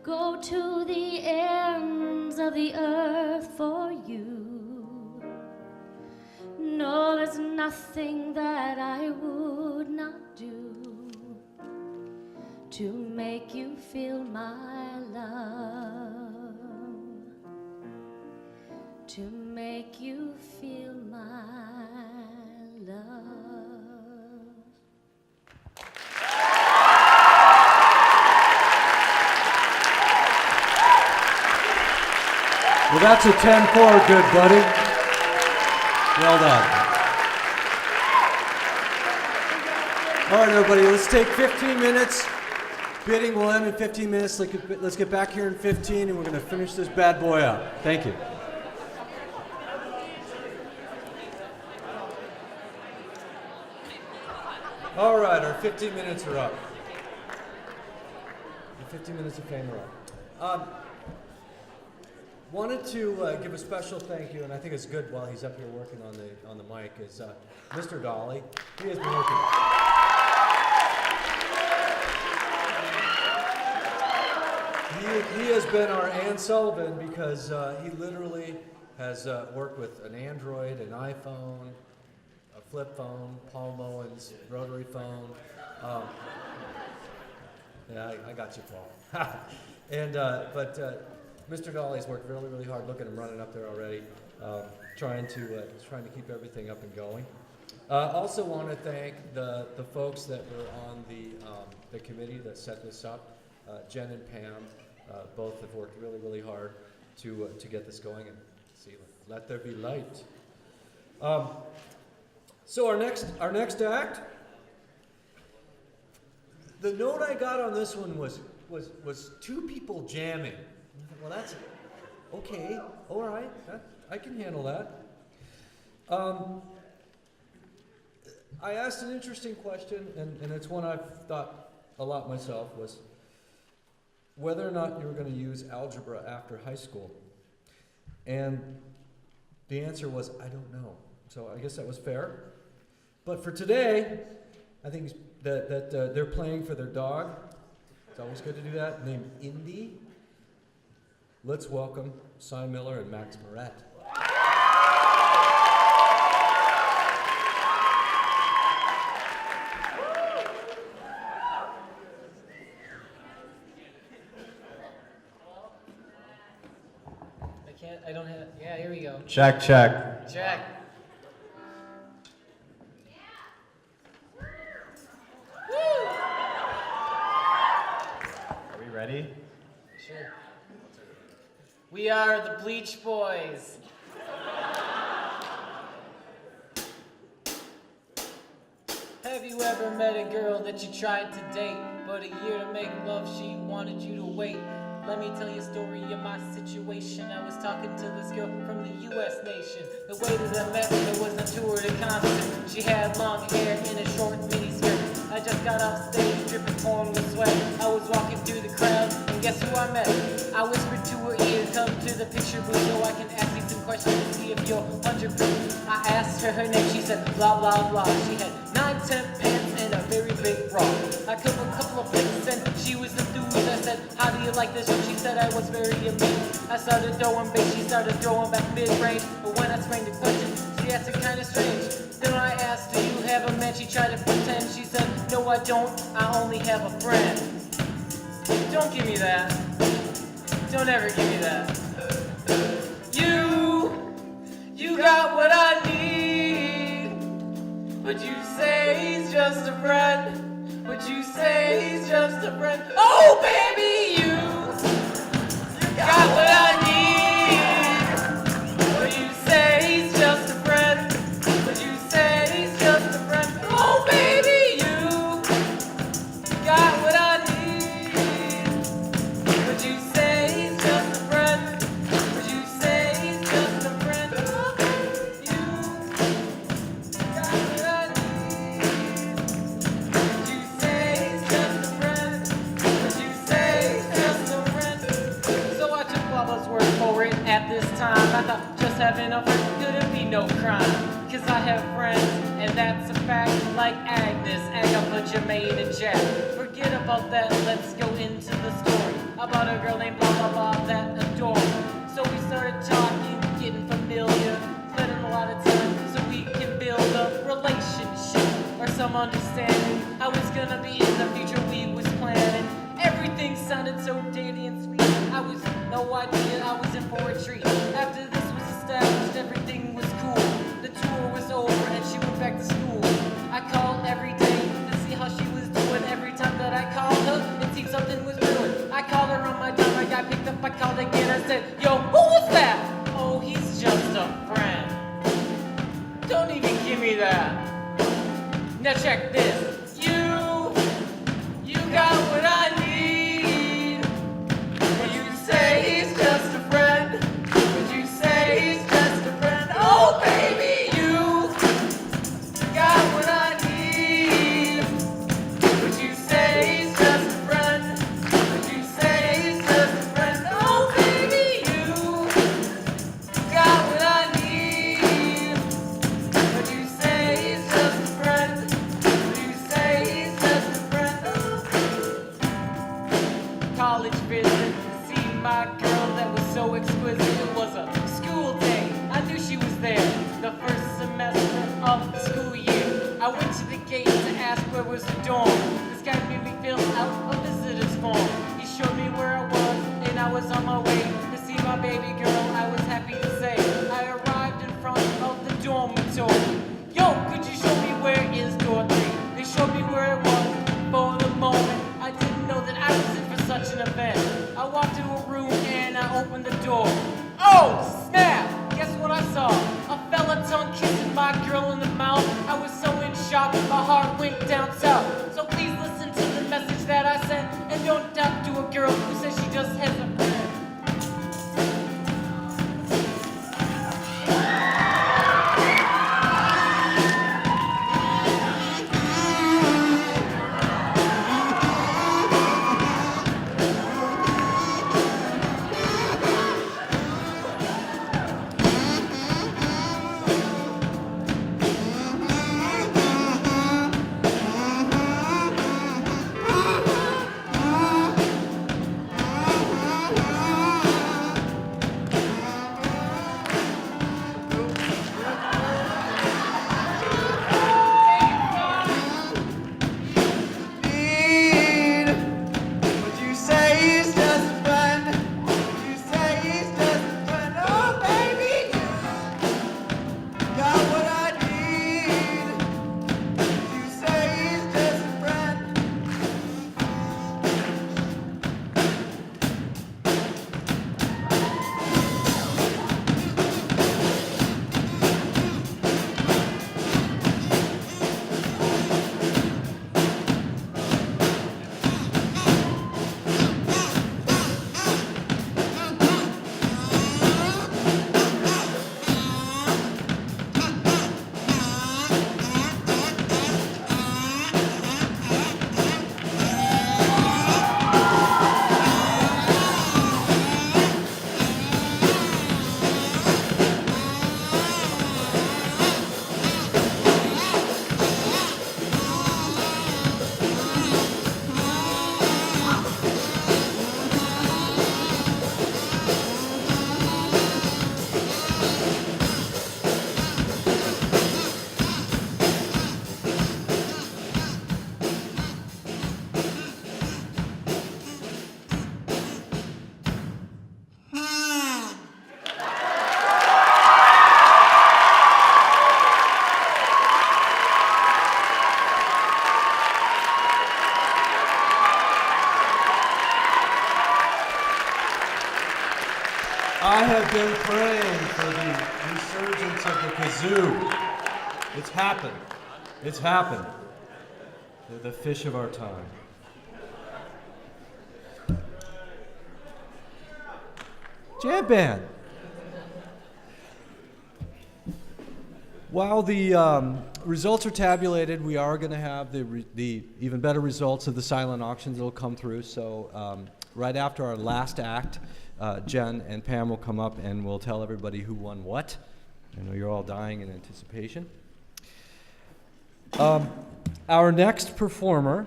Go to the ends of the earth for you. No, there's nothing that I would not do to make you feel my love, to make you feel my love. Well, that's a 10-4, good buddy. Well done. All right, everybody, let's take 15 minutes. Bidding will end in 15 minutes. Let's get back here in 15, and we're going to finish this bad boy up. Thank you. All right, our 15 minutes are up. The 15 minutes of fame are up. Wanted to give a special thank you, and I think it's good while he's up here working on the mic, is Mr. Dolly. He has been working. He has been our Ann Sullivan because he literally has worked with an Android, an iPhone, a flip phone, Paul Moen's rotary phone. Yeah, I got you, Paul. But Mr. Dolly's worked really, really hard. Look at him running up there already, trying to keep everything up and going. Also want to thank the folks that were on the committee that set this up. Jen and Pam both have worked really, really hard to get this going and see. Let there be light. So our next act. The note I got on this one was two people jamming. Well, that's okay. All right, I can handle that. I asked an interesting question, and it's one I've thought a lot myself, was whether or not you were going to use algebra after high school. And the answer was, I don't know. So I guess that was fair. But for today, I think that they're playing for their dog. It's always good to do that, named Indy. Let's welcome Cy Miller and Max Moret. I don't have, yeah, here we go. Check. Check. Are we ready? Sure. We are the Bleach Boys. Have you ever met a girl that you tried to date, but a year to make love she wanted you to wait? Let me tell you a story of my situation. I was talking to this girl from the U.S. nation. The way that I met her was a tour de concert. She had long hair in a short mini skirt. I just got off stage, dripping pouring with sweat. I was walking through the crowd, and guess who I met? I whispered to her ear, come to the picture booth so I can ask you some questions to see if you're 100%. I asked her name, she said blah blah blah. She had 9-10 pants and a very big bra. I took a couple of pics and she was enthused. I said, how do you like this? And she said I was very amused. I started throwing bass, she started throwing back mid-range. But when I sprang the question, she answered kinda strange. Then I asked, do you have a man? She tried to pretend. She said, no I don't, I only have a friend. Don't give me that. Don't ever give me that. You got what I need. But you say he's just a friend. But you say he's just a friend. Oh baby, you got what I need. But you say he's just a friend. But you say he's just a friend. Oh baby, you got what I need. But you say he's just a friend. But you say he's just a friend. Oh baby, you got what I need. But you say he's just a friend. But you say he's just a friend. So I took Baba's word for it at this time. I thought just having a friend couldn't be no crime. Cause I have friends, and that's a fact. Like Agnes, Agatha, Jermaine, and Jack. Forget about that, let's go into the story about a girl named blah blah blah that adored me. So we started talking, getting familiar, spending a lot of time so we can build a relationship or some understanding how it's gonna be in the future. We was planning, everything sounded so dandy and sweet. I was no idea I was in for a treat. After this was established, everything was cool. The tour was over and she went back to school. I called every day to see how she was doing. Every time that I called her, it seemed something was brewing. I called her on my dime, I got picked up, I called again. I said, yo, who was that? Oh, he's just a friend. Don't even give me that. Now check this. You got what I need. But you say he's just a friend. But you say he's just a friend. Oh baby, you got what I need. But you say he's just a friend. But you say he's just a friend. Oh baby, you got what I need. But you say he's just a friend. But you say he's just a friend. College visit, see my girl that was so exquisite. It was a school day, I knew she was there. The first semester of the school year, I went to the gate to ask where was the dorm. This guy made me fill out a visitor's form. He showed me where I was, and I was on my way to see my baby girl. I was happy to say I arrived in front of the dormitory. Yo, could you show me where is door 3? They showed me where it was. For the moment, I didn't know that I was in for such an event. I walked into a room and I opened the door. Oh, snap! Guess what I saw? A fella tongue kissing my girl in the mouth. I was so in shock, my heart went down south. So please listen to the message that I sent, and don't talk to a girl who says she just has a friend. I have been praying for the resurgence of the kazoo. It's happened. It's happened. They're the fish of our time. Jam band. While the results are tabulated, we are going to have the even better results of the silent auctions that will come through. So right after our last act, Jen and Pam will come up and we'll tell everybody who won what. I know you're all dying in anticipation. Our next performer,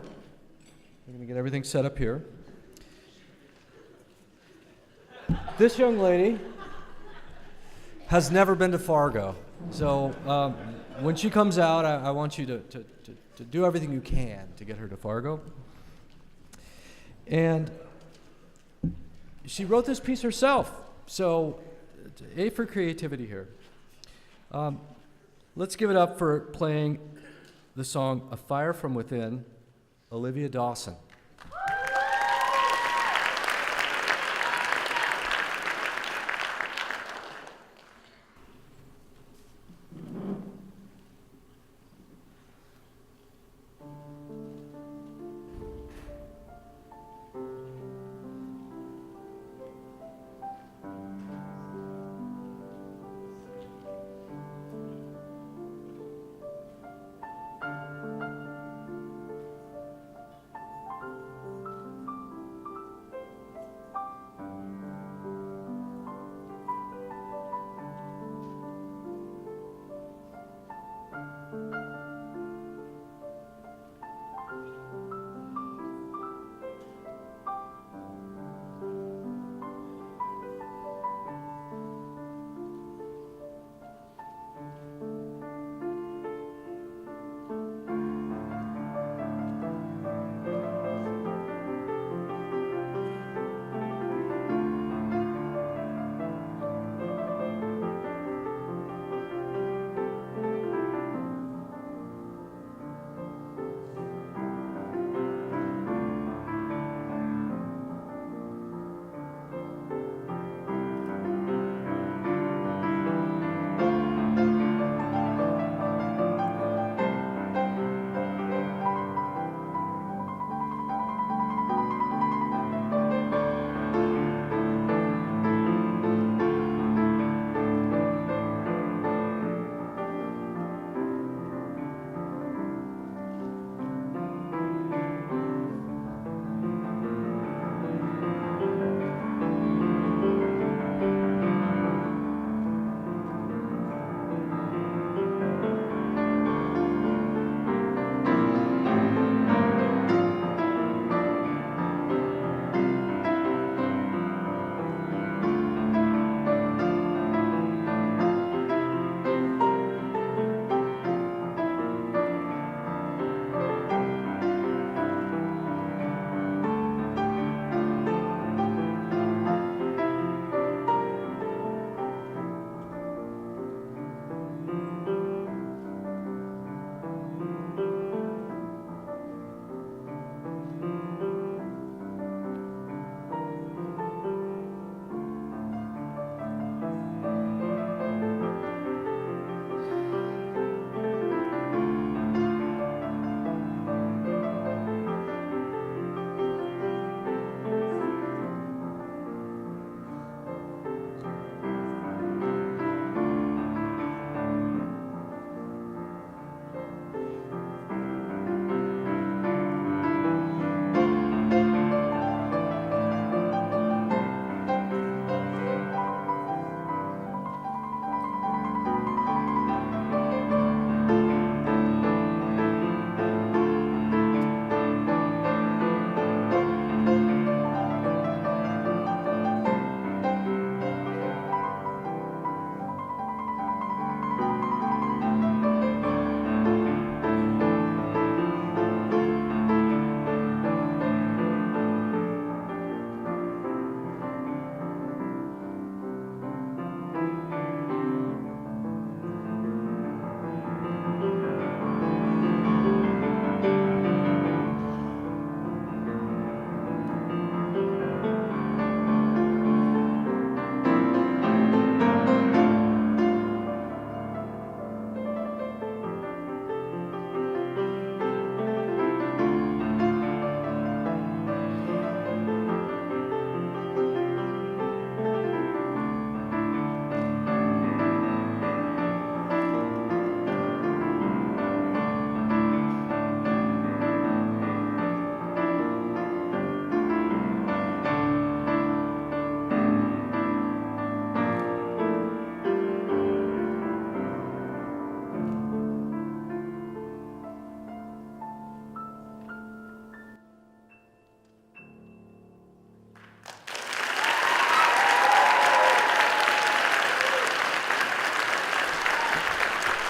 we're going to get everything set up here. This young lady has never been to Fargo. So when she comes out, I want you to do everything you can to get her to Fargo. And she wrote this piece herself. So A for creativity here. Let's give it up for playing the song A Fire From Within, Olivia Dawson.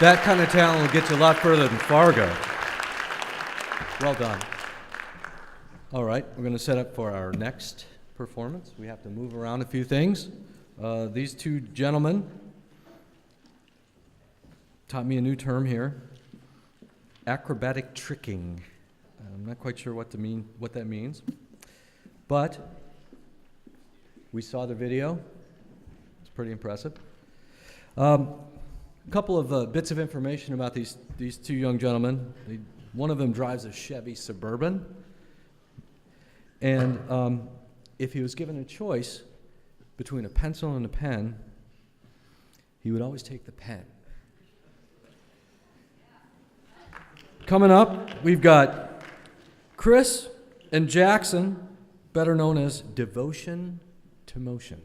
That kind of talent will get you a lot further than Fargo. Well done. All right, we're going to set up for our next performance. We have to move around a few things. These two gentlemen taught me a new term here, acrobatic tricking. I'm not quite sure what that means, but we saw the video. It's pretty impressive. A couple of bits of information about these two young gentlemen. One of them drives a Chevy Suburban, and if he was given a choice between a pencil and a pen, he would always take the pen. Coming up, we've got Chris and Jackson, better known as Devotion to Motion.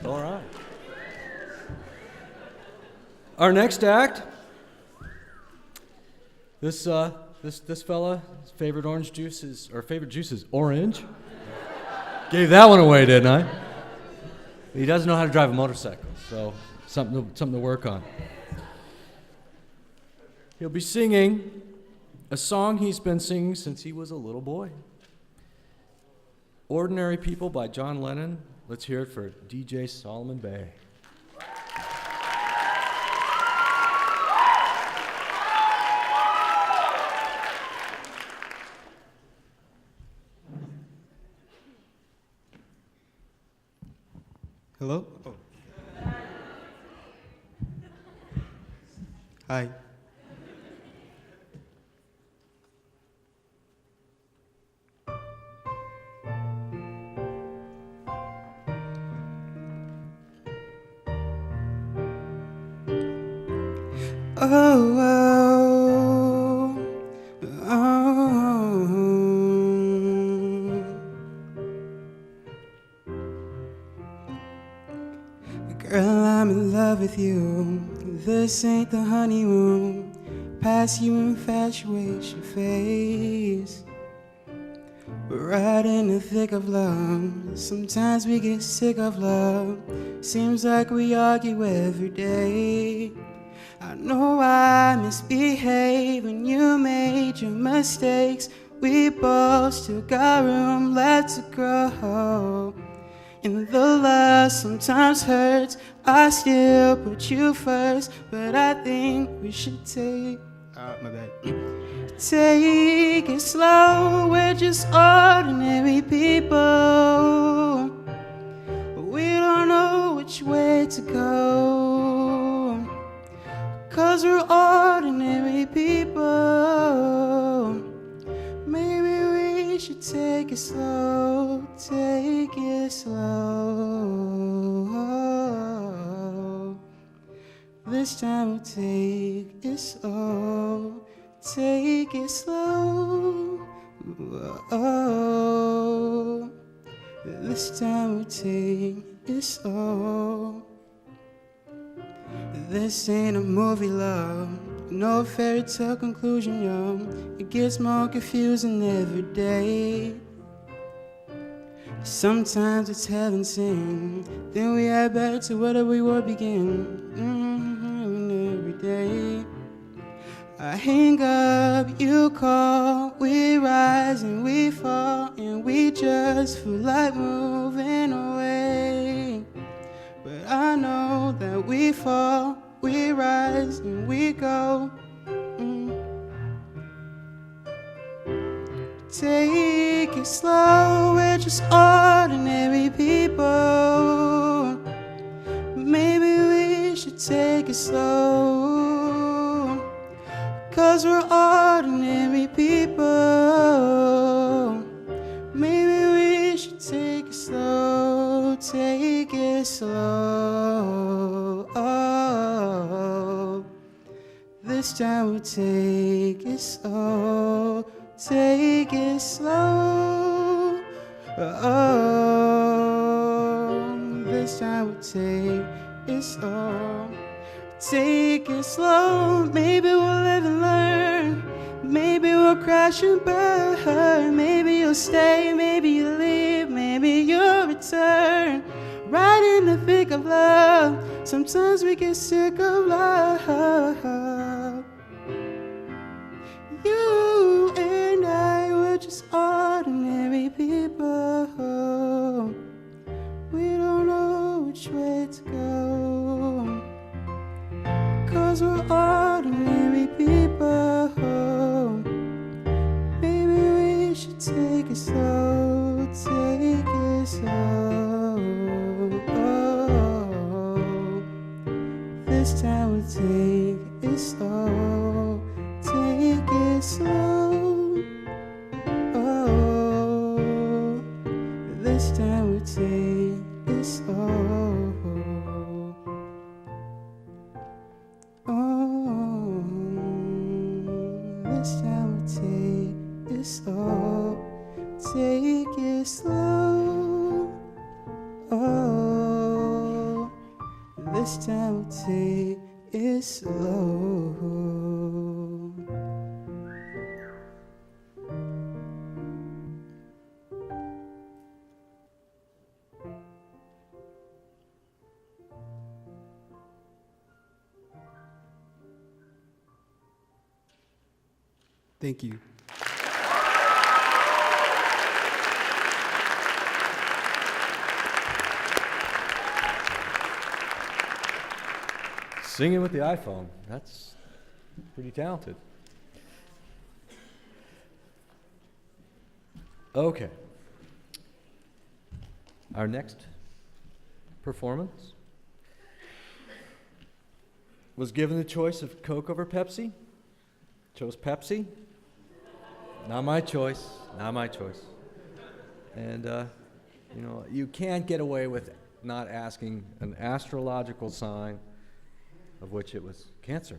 All right. Our next act, this fella, his favorite juice is orange. Gave that one away, didn't I? He doesn't know how to drive a motorcycle, so something to work on. He'll be singing a song he's been singing since he was a little boy. Ordinary People by John Lennon. Let's hear it for DJ Solomon Bay. Hello? Oh. Hi. Oh, oh, oh. Girl, I'm in love with you. This ain't the honeymoon. Past you infatuation phase. We're right in the thick of love. Sometimes we get sick of love. Seems like we argue every day. I know I misbehaved when you made your mistakes. We both still got room left to grow. And the love sometimes hurts. I still put you first, but I think we should take my bad. Take it slow. We're just ordinary people. We don't know which way to go. 'Cause we're ordinary people. it slow, take it slow. This time we'll take it slow, take it slow. Oh, this time we'll take it slow. This ain't a movie, love, no fairy tale conclusion, yo. It gets more confusing every day. Sometimes it's heaven sent, then we head back to where we were begin. Every day I hang up, you call, we rise and we fall, and we just feel like moving away. But I know that we fall, we rise and we go. Take it slow, we're just ordinary people. Maybe we should take it slow, 'cause we're ordinary people. Maybe we should take it slow, take it slow. Oh, this time we'll take it slow, take it slow. Oh, this time we'll take it slow, take it slow. Maybe we'll live and learn, maybe we'll crash and burn. Maybe you'll stay, maybe you'll leave, maybe you'll return. Right in the thick of love, sometimes we get sick of love. You and I were just ordinary people. We don't know which way to go, 'cause we're ordinary people. Maybe we should take it slow, take it slow. Oh, this time we'll take it slow, take it slow. Oh, this time we'll take it slow. Oh, this time we'll take it slow, take it slow. Oh, this time we'll take it slow. Thank you. Singing with the iPhone. That's pretty talented. Okay. Our next performance was given the choice of Coke over Pepsi. Chose Pepsi. Not my choice. Not my choice. And, you know, you can't get away with not asking an astrological sign, of which it was Cancer.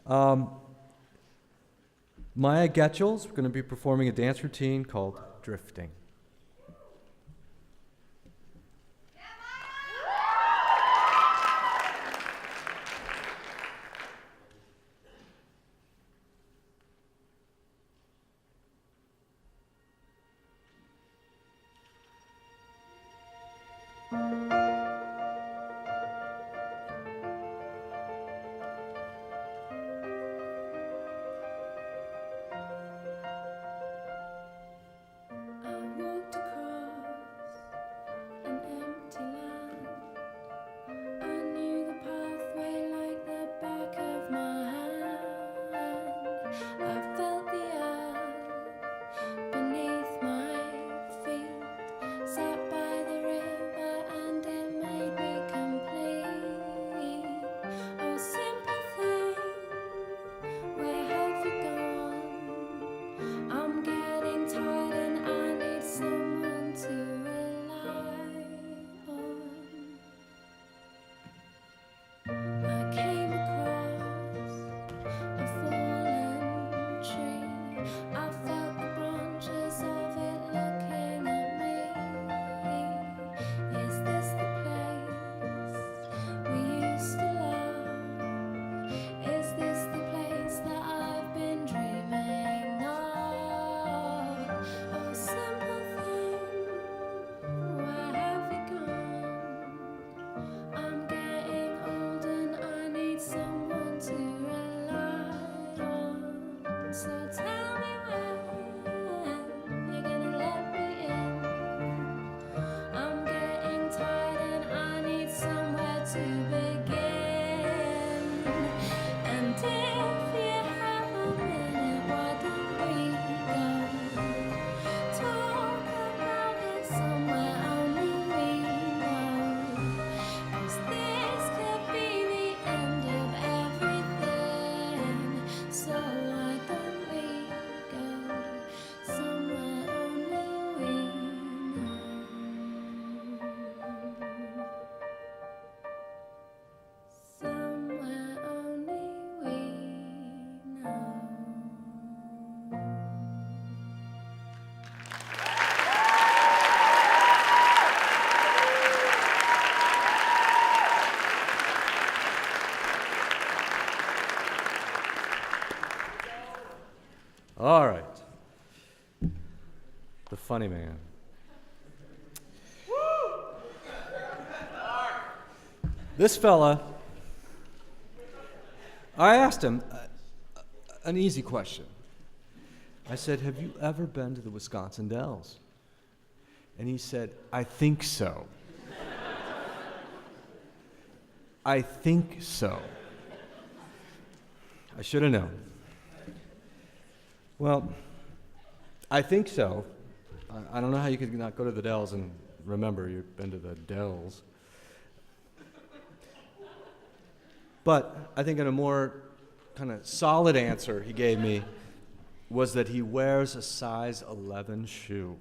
Maya Getchell's going to be performing a dance routine called Drifting. A All right. The funny man. This fella, I asked him an easy question. I said, have you ever been to the Wisconsin Dells? And he said, I think so. I think so. I should have known. Well, I think so. I don't know how you could not go to the Dells and remember you've been to the Dells. But I think in a more kind of solid answer he gave me was that he wears a size 11 shoe.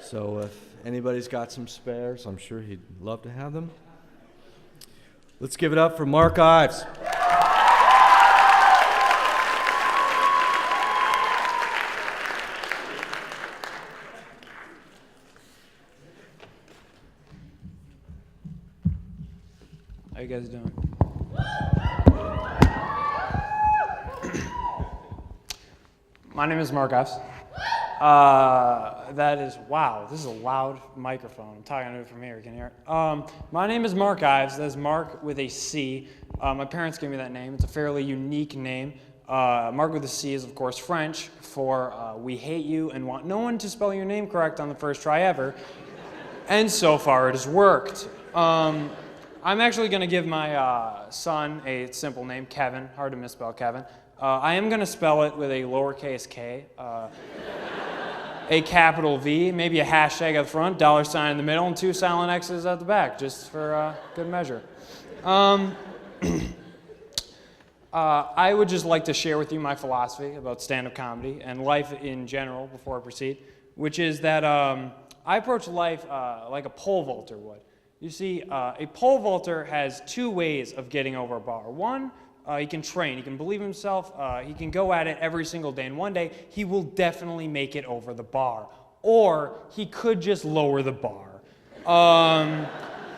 So if anybody's got some spares, I'm sure he'd love to have them. Let's give it up for Mark Ives. How you guys doing? My name is Mark Ives. That is, wow, this is a loud microphone. I'm talking to it from here, can you hear it? My name is Mark Ives. That is Mark with a C. My parents gave me that name. It's a fairly unique name. Mark with a C is, of course, French for we hate you and want no one to spell your name correct on the first try ever. And so far it has worked. I'm actually going to give my son a simple name, Kevin. Hard to misspell Kevin. I am going to spell it with a lowercase k, a capital V, maybe a hashtag at the front, $sign in the middle, and 2 silent X's at the back, just for good measure. I would just like to share with you my philosophy about stand-up comedy and life in general before I proceed, which is that I approach life like a pole vaulter would. You see, a pole vaulter has 2 ways of getting over a bar. One, he can train, he can believe in himself, he can go at it every single day, and one day he will definitely make it over the bar. Or he could just lower the bar.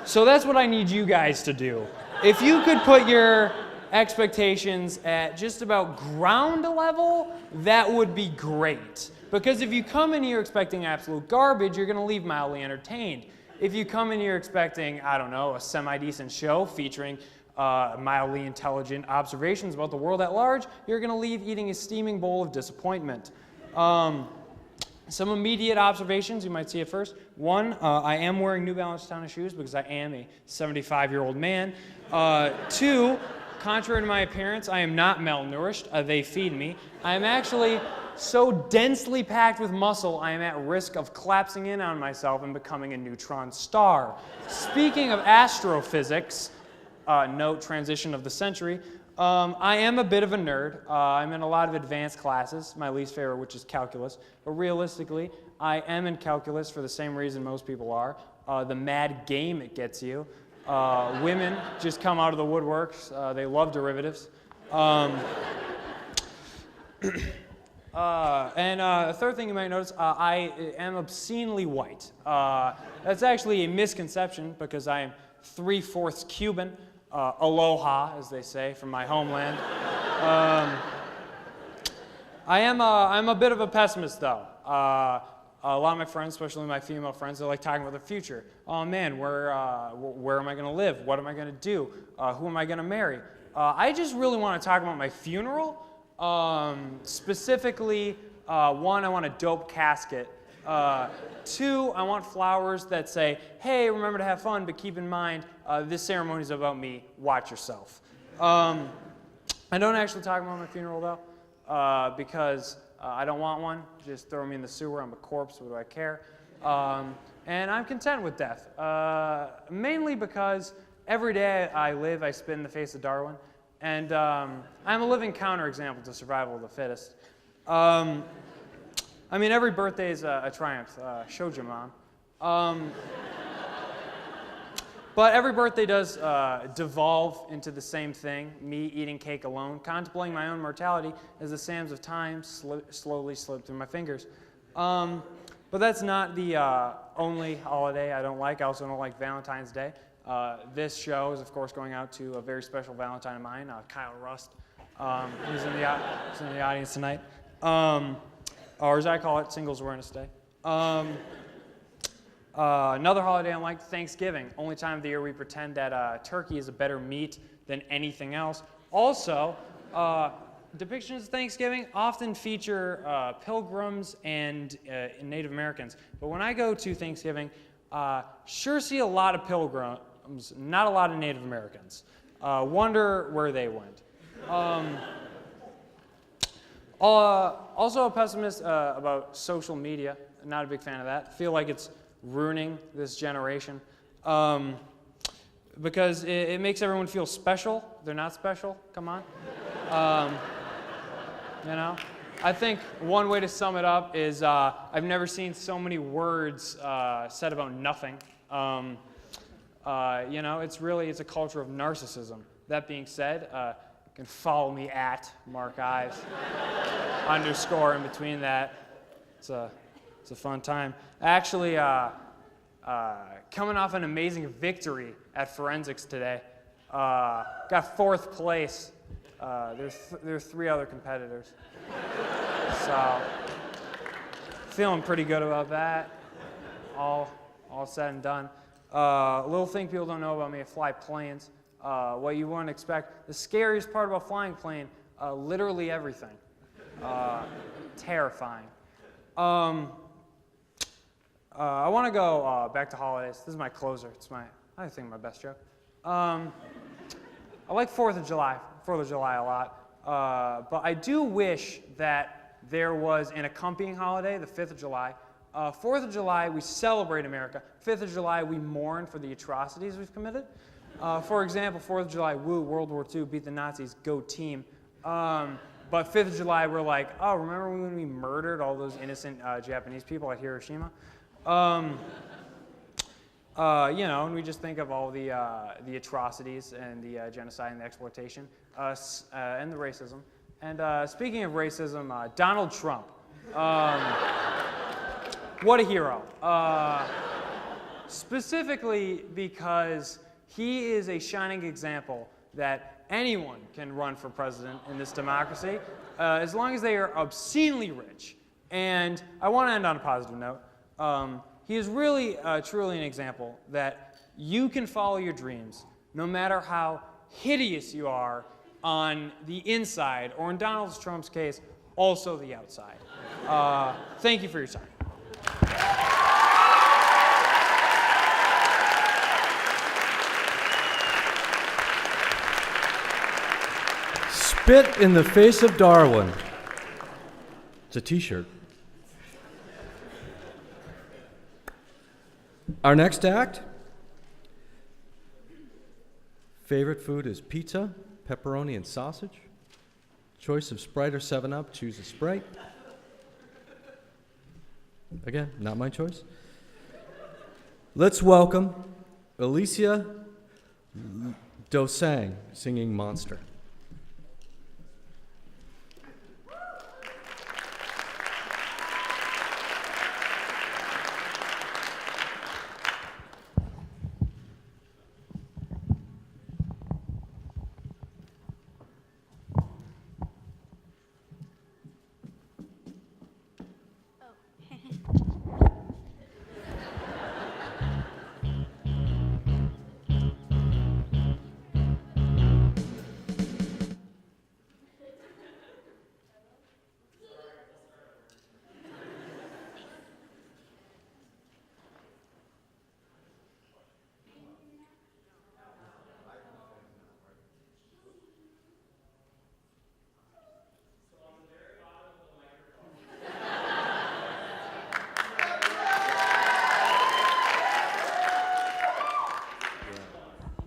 So that's what I need you guys to do. If you could put your expectations at just about ground level, that would be great. Because if you come in here expecting absolute garbage, you're going to leave mildly entertained. If you come in here expecting, I don't know, a semi-decent show featuring mildly intelligent observations about the world at large, you're going to leave eating a steaming bowl of disappointment. Some immediate observations you might see at first. One, I am wearing New Balance tennis shoes because I am a 75-year-old man. 2, contrary to my appearance, I am not malnourished. They feed me. I am actually so densely packed with muscle, I am at risk of collapsing in on myself and becoming a neutron star. Speaking of astrophysics, note transition of the century, I am a bit of a nerd. I'm in a lot of advanced classes, my least favorite, which is calculus. But realistically, I am in calculus for the same reason most people are, the mad game it gets you. Women just come out of the woodworks. They love derivatives. And a third thing you might notice, I am obscenely white. That's actually a misconception because I am 3/4 Cuban. Aloha, as they say, from my homeland. I'm a bit of a pessimist, though. A lot of my friends, especially my female friends, they like talking about the future. Oh man, where am I going to live? What am I going to do? Who am I going to marry? I just really want to talk about my funeral. Specifically, 1, I want a dope casket. 2, I want flowers that say, hey, remember to have fun, but keep in mind, this ceremony is about me. Watch yourself. I don't actually talk about my funeral, though, because I don't want one. Just throw me in the sewer. I'm a corpse. What do I care? And I'm content with death, mainly because every day I live, I spit in the face of Darwin. And I'm a living counterexample to survival of the fittest. I mean, every birthday is a triumph. Showed you, Mom. But every birthday does devolve into the same thing, me eating cake alone, contemplating my own mortality as the sands of time slowly slip through my fingers. But that's not the only holiday I don't like. I also don't like Valentine's Day. This show is, of course, going out to a very special Valentine of mine, Kyle Rust. He's in the audience tonight. Or as I call it, Singles Awareness Day. Another holiday I like, Thanksgiving. Only time of the year we pretend that turkey is a better meat than anything else. Also, depictions of Thanksgiving often feature pilgrims and Native Americans. But when I go to Thanksgiving, sure see a lot of pilgrims, not a lot of Native Americans. Wonder where they went. Also a pessimist about social media. Not a big fan of that. Feel like it's ruining this generation because it makes everyone feel special. They're not special. Come on. You know? I think one way to sum it up is I've never seen so many words said about nothing. You know, it's a culture of narcissism. That being said, you can follow me at Mark Ives _ in between that. It's a fun time. Actually, coming off an amazing victory at forensics today. Got 4th place. There's 3 other competitors. So, feeling pretty good about that. All said and done. Little thing people don't know about me, I fly planes. What you wouldn't expect. The scariest part about flying a plane, literally everything. Terrifying. I want to go back to holidays. This is my closer. I think my best joke. I like 4th of July a lot. But I do wish that there was an accompanying holiday, the 5th of July. 4th of July, we celebrate America. 5th of July, we mourn for the atrocities we've committed. For example, 4th of July, woo, World War II, beat the Nazis, go team. But 5th of July, we're like, oh, remember when we murdered all those innocent Japanese people at Hiroshima? You know, and we just think of all the atrocities and the genocide and the exploitation and the racism. And speaking of racism, Donald Trump. What a hero. Specifically because he is a shining example that anyone can run for president in this democracy as long as they are obscenely rich. And I want to end on a positive note. He is really, truly an example that you can follow your dreams no matter how hideous you are on the inside, or in Donald Trump's case, also the outside. Thank you for your time. Spit in the Face of Darwin. It's a t-shirt. Our next act, favorite food is pizza, pepperoni, and sausage. Choice of Sprite or 7-Up, choose a Sprite. Again, not my choice. Let's welcome Alicia Dosang singing Monster.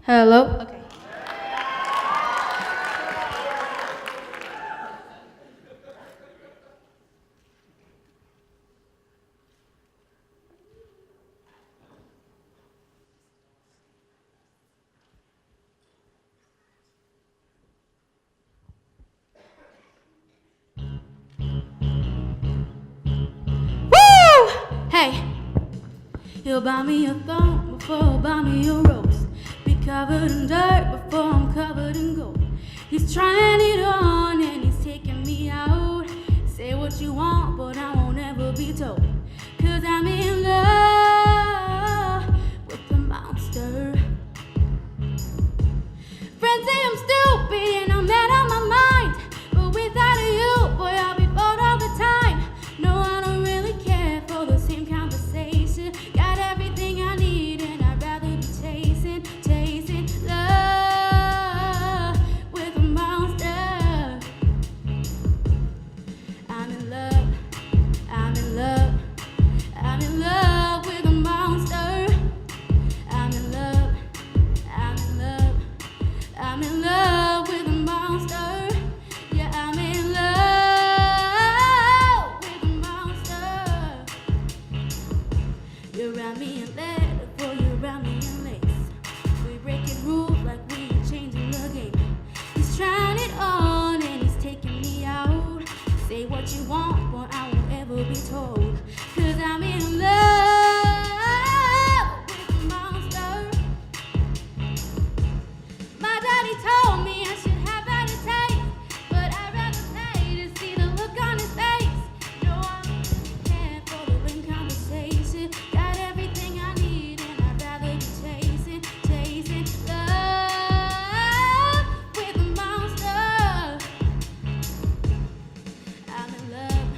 Hello? Okay. Woo! Hey, you'll buy me a thorn before you'll buy me a rose. Covered in dirt before I'm covered in gold. He's trying it on and he's taking me out. Say what what you want, but I won't ever be told. 'Cause I'm in love with the monster. Friends say I'm stupid and I'm out of my mind, but without you, boy, I'll be bored all the time. No, I don't really care for the same conversation. Got everything I need and I'd rather be chasing love with a monster. I'm in love, I'm in love, I'm in love with a monster. I'm in love, I'm in love, I'm in love with a monster. Yeah, I'm in love with a monster. You wrap me in lead before you wrap me in lace. We breaking rules like we ain't changing the game. He's trying it on and he's taking me out. Say what you want, but I won't ever be told. 'Cause I'm in love with a monster. My daddy told me I should have better taste, but I'd rather play to see the look on his face. No, I don't really care for the lame conversation. Got everything I need and I'd rather be chasing love with a monster. I'm in love,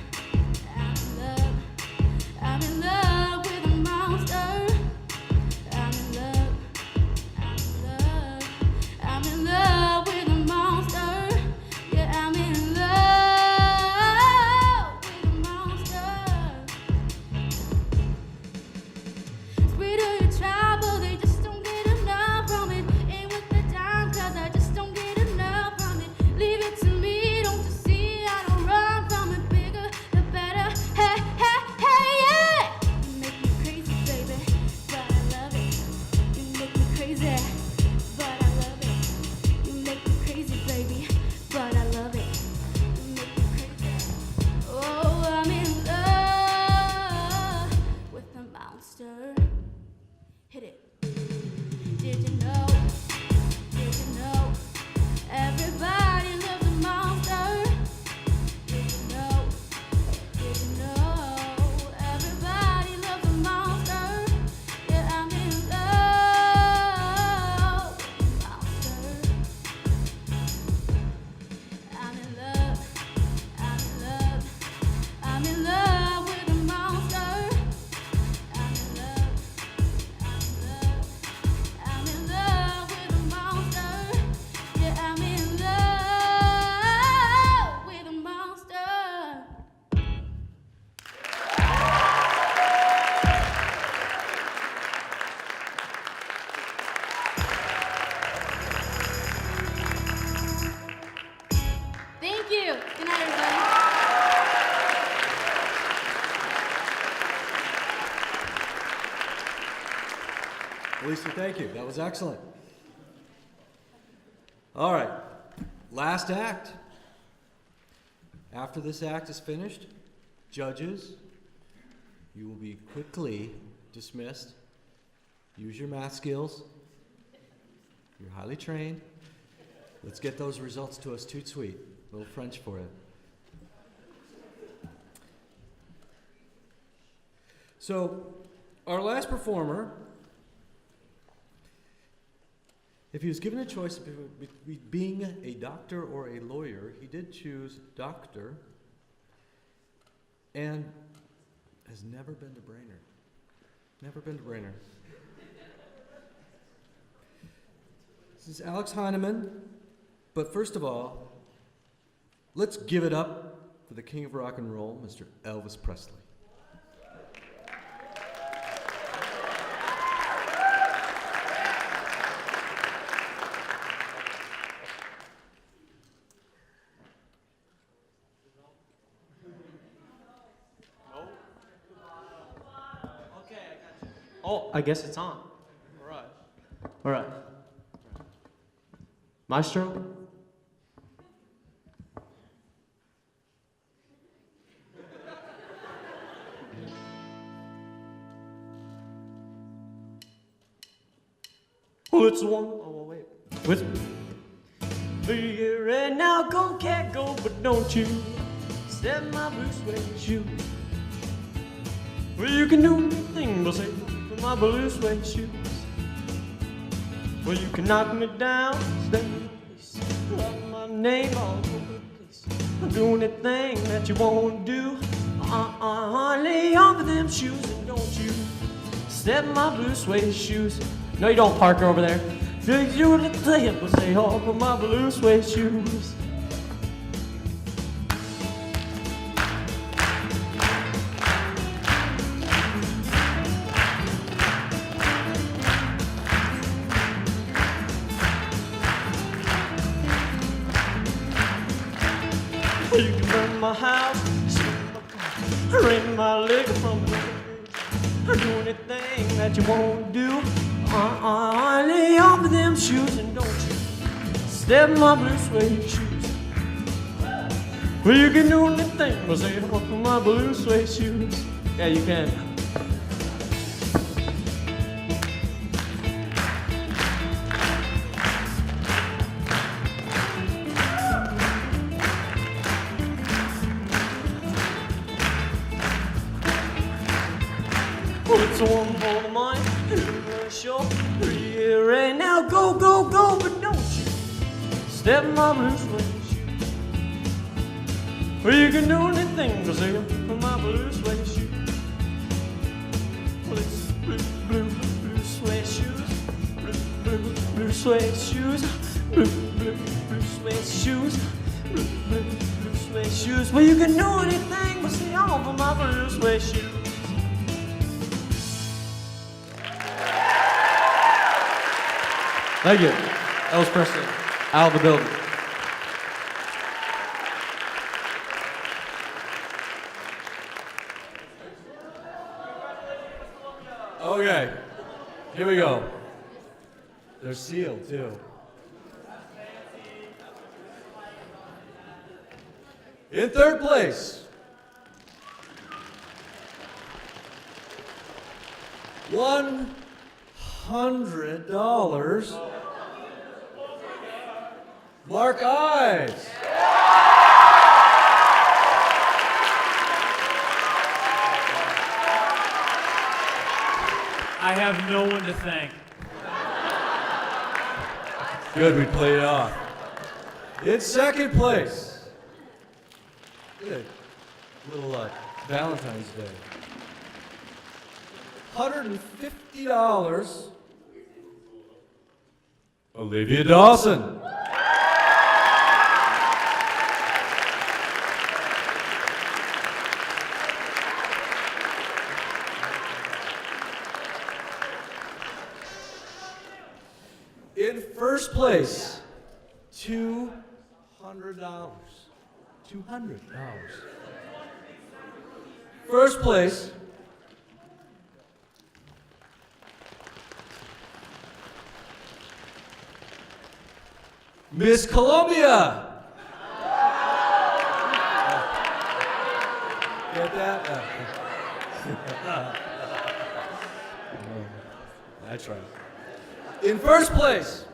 I'm in love, I'm in love with a monster. I'm in love, I'm in love, I'm in love with a monster. Yeah, I'm in love with a monster. Sweet of your trouble, they just don't get enough from it. Ain't with the time, 'cause I just don't get enough from it. Leave it to me, don't you see? I don't run from it. Bigger, the better. Hey, hey, hey, yeah! You make me crazy, baby, but I love it. You make me crazy, but I love it. You make me crazy, baby, but I love it. You make me crazy. Oh, I'm in love with the monster. Hit it. Did you know? Did you know? Everybody loves a monster. Did you know? Did you know? Everybody loves a monster. Yeah, I'm in love with a monster. I'm in love, I'm in love, I'm in love with a monster. I'm in love, I'm in love, I'm in love with a monster. Yeah, I'm in love with a monster. Thank you. Good night, everybody. Lisa, thank you. That was excellent. All right, last act. After this act is finished, judges, you will be quickly dismissed. Use your math skills. You're highly trained. Let's get those results to us toot sweet. A little French for you. So, our last performer, if he was given a choice between being a doctor or a lawyer, he did choose doctor and has never been to Brainerd. Never been to Brainerd. This is Alex Heineman, but first of all, let's give it up for the king of rock and roll, Mr. Elvis Presley. Oh, I guess it's on. All right. All right. Maestro? Well, it's one. Oh, wait. With be here and now, go, cat, go, but don't you Step my blue suede shoes. Well, you can do anything but say for my blue suede shoes. Well, you can knock me down, step up my name all over the place. Do anything that you want to do. Lay off of them shoes and don't you step in my blue suede shoes. No, you don't, Parker, over there. You the thing but say off of my blue suede shoes. You can burn my house, rent my liquor from the road, do anything that you want to do. Lay off of them shoes and don't you step in my blue suede shoes. Well, you can do anything but say off of my blue suede shoes. Yeah, you can. Well, it's a one for the money, sure. Yeah, right now, go, go, go, but don't you step in my blue suede shoes. Well, you can do anything but say for my blue suede shoes. Well, it's blue suede shoes, blue suede shoes, blue suede shoes, blue suede shoes. Well, you can do anything but say all for my blue suede shoes. Thank you. Elvis Presley, out of the building. Okay, here we go. They're sealed too. In third place, $100. Mark Ives. I have no one to thank. Good, we played it off. In second place, good, little Valentine's Day. $150. Olivia Dawson. In first place, $200. $200. First place, Miss Columbia. Get that? That's right. In first place,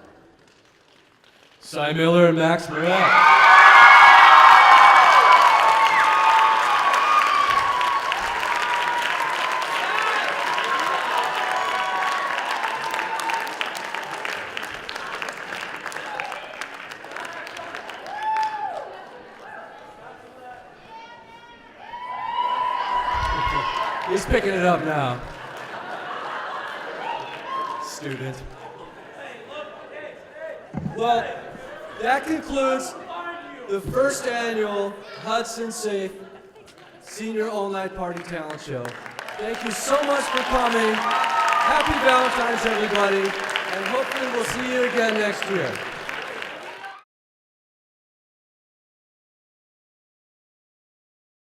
Cy Miller and Max Morrell. He's picking it up now. Student. Well, that concludes the first annual Hudson Safe Senior All-Night Party Talent Show. Thank you so much for coming. Happy Valentine's, everybody, and hopefully we'll see you again next year.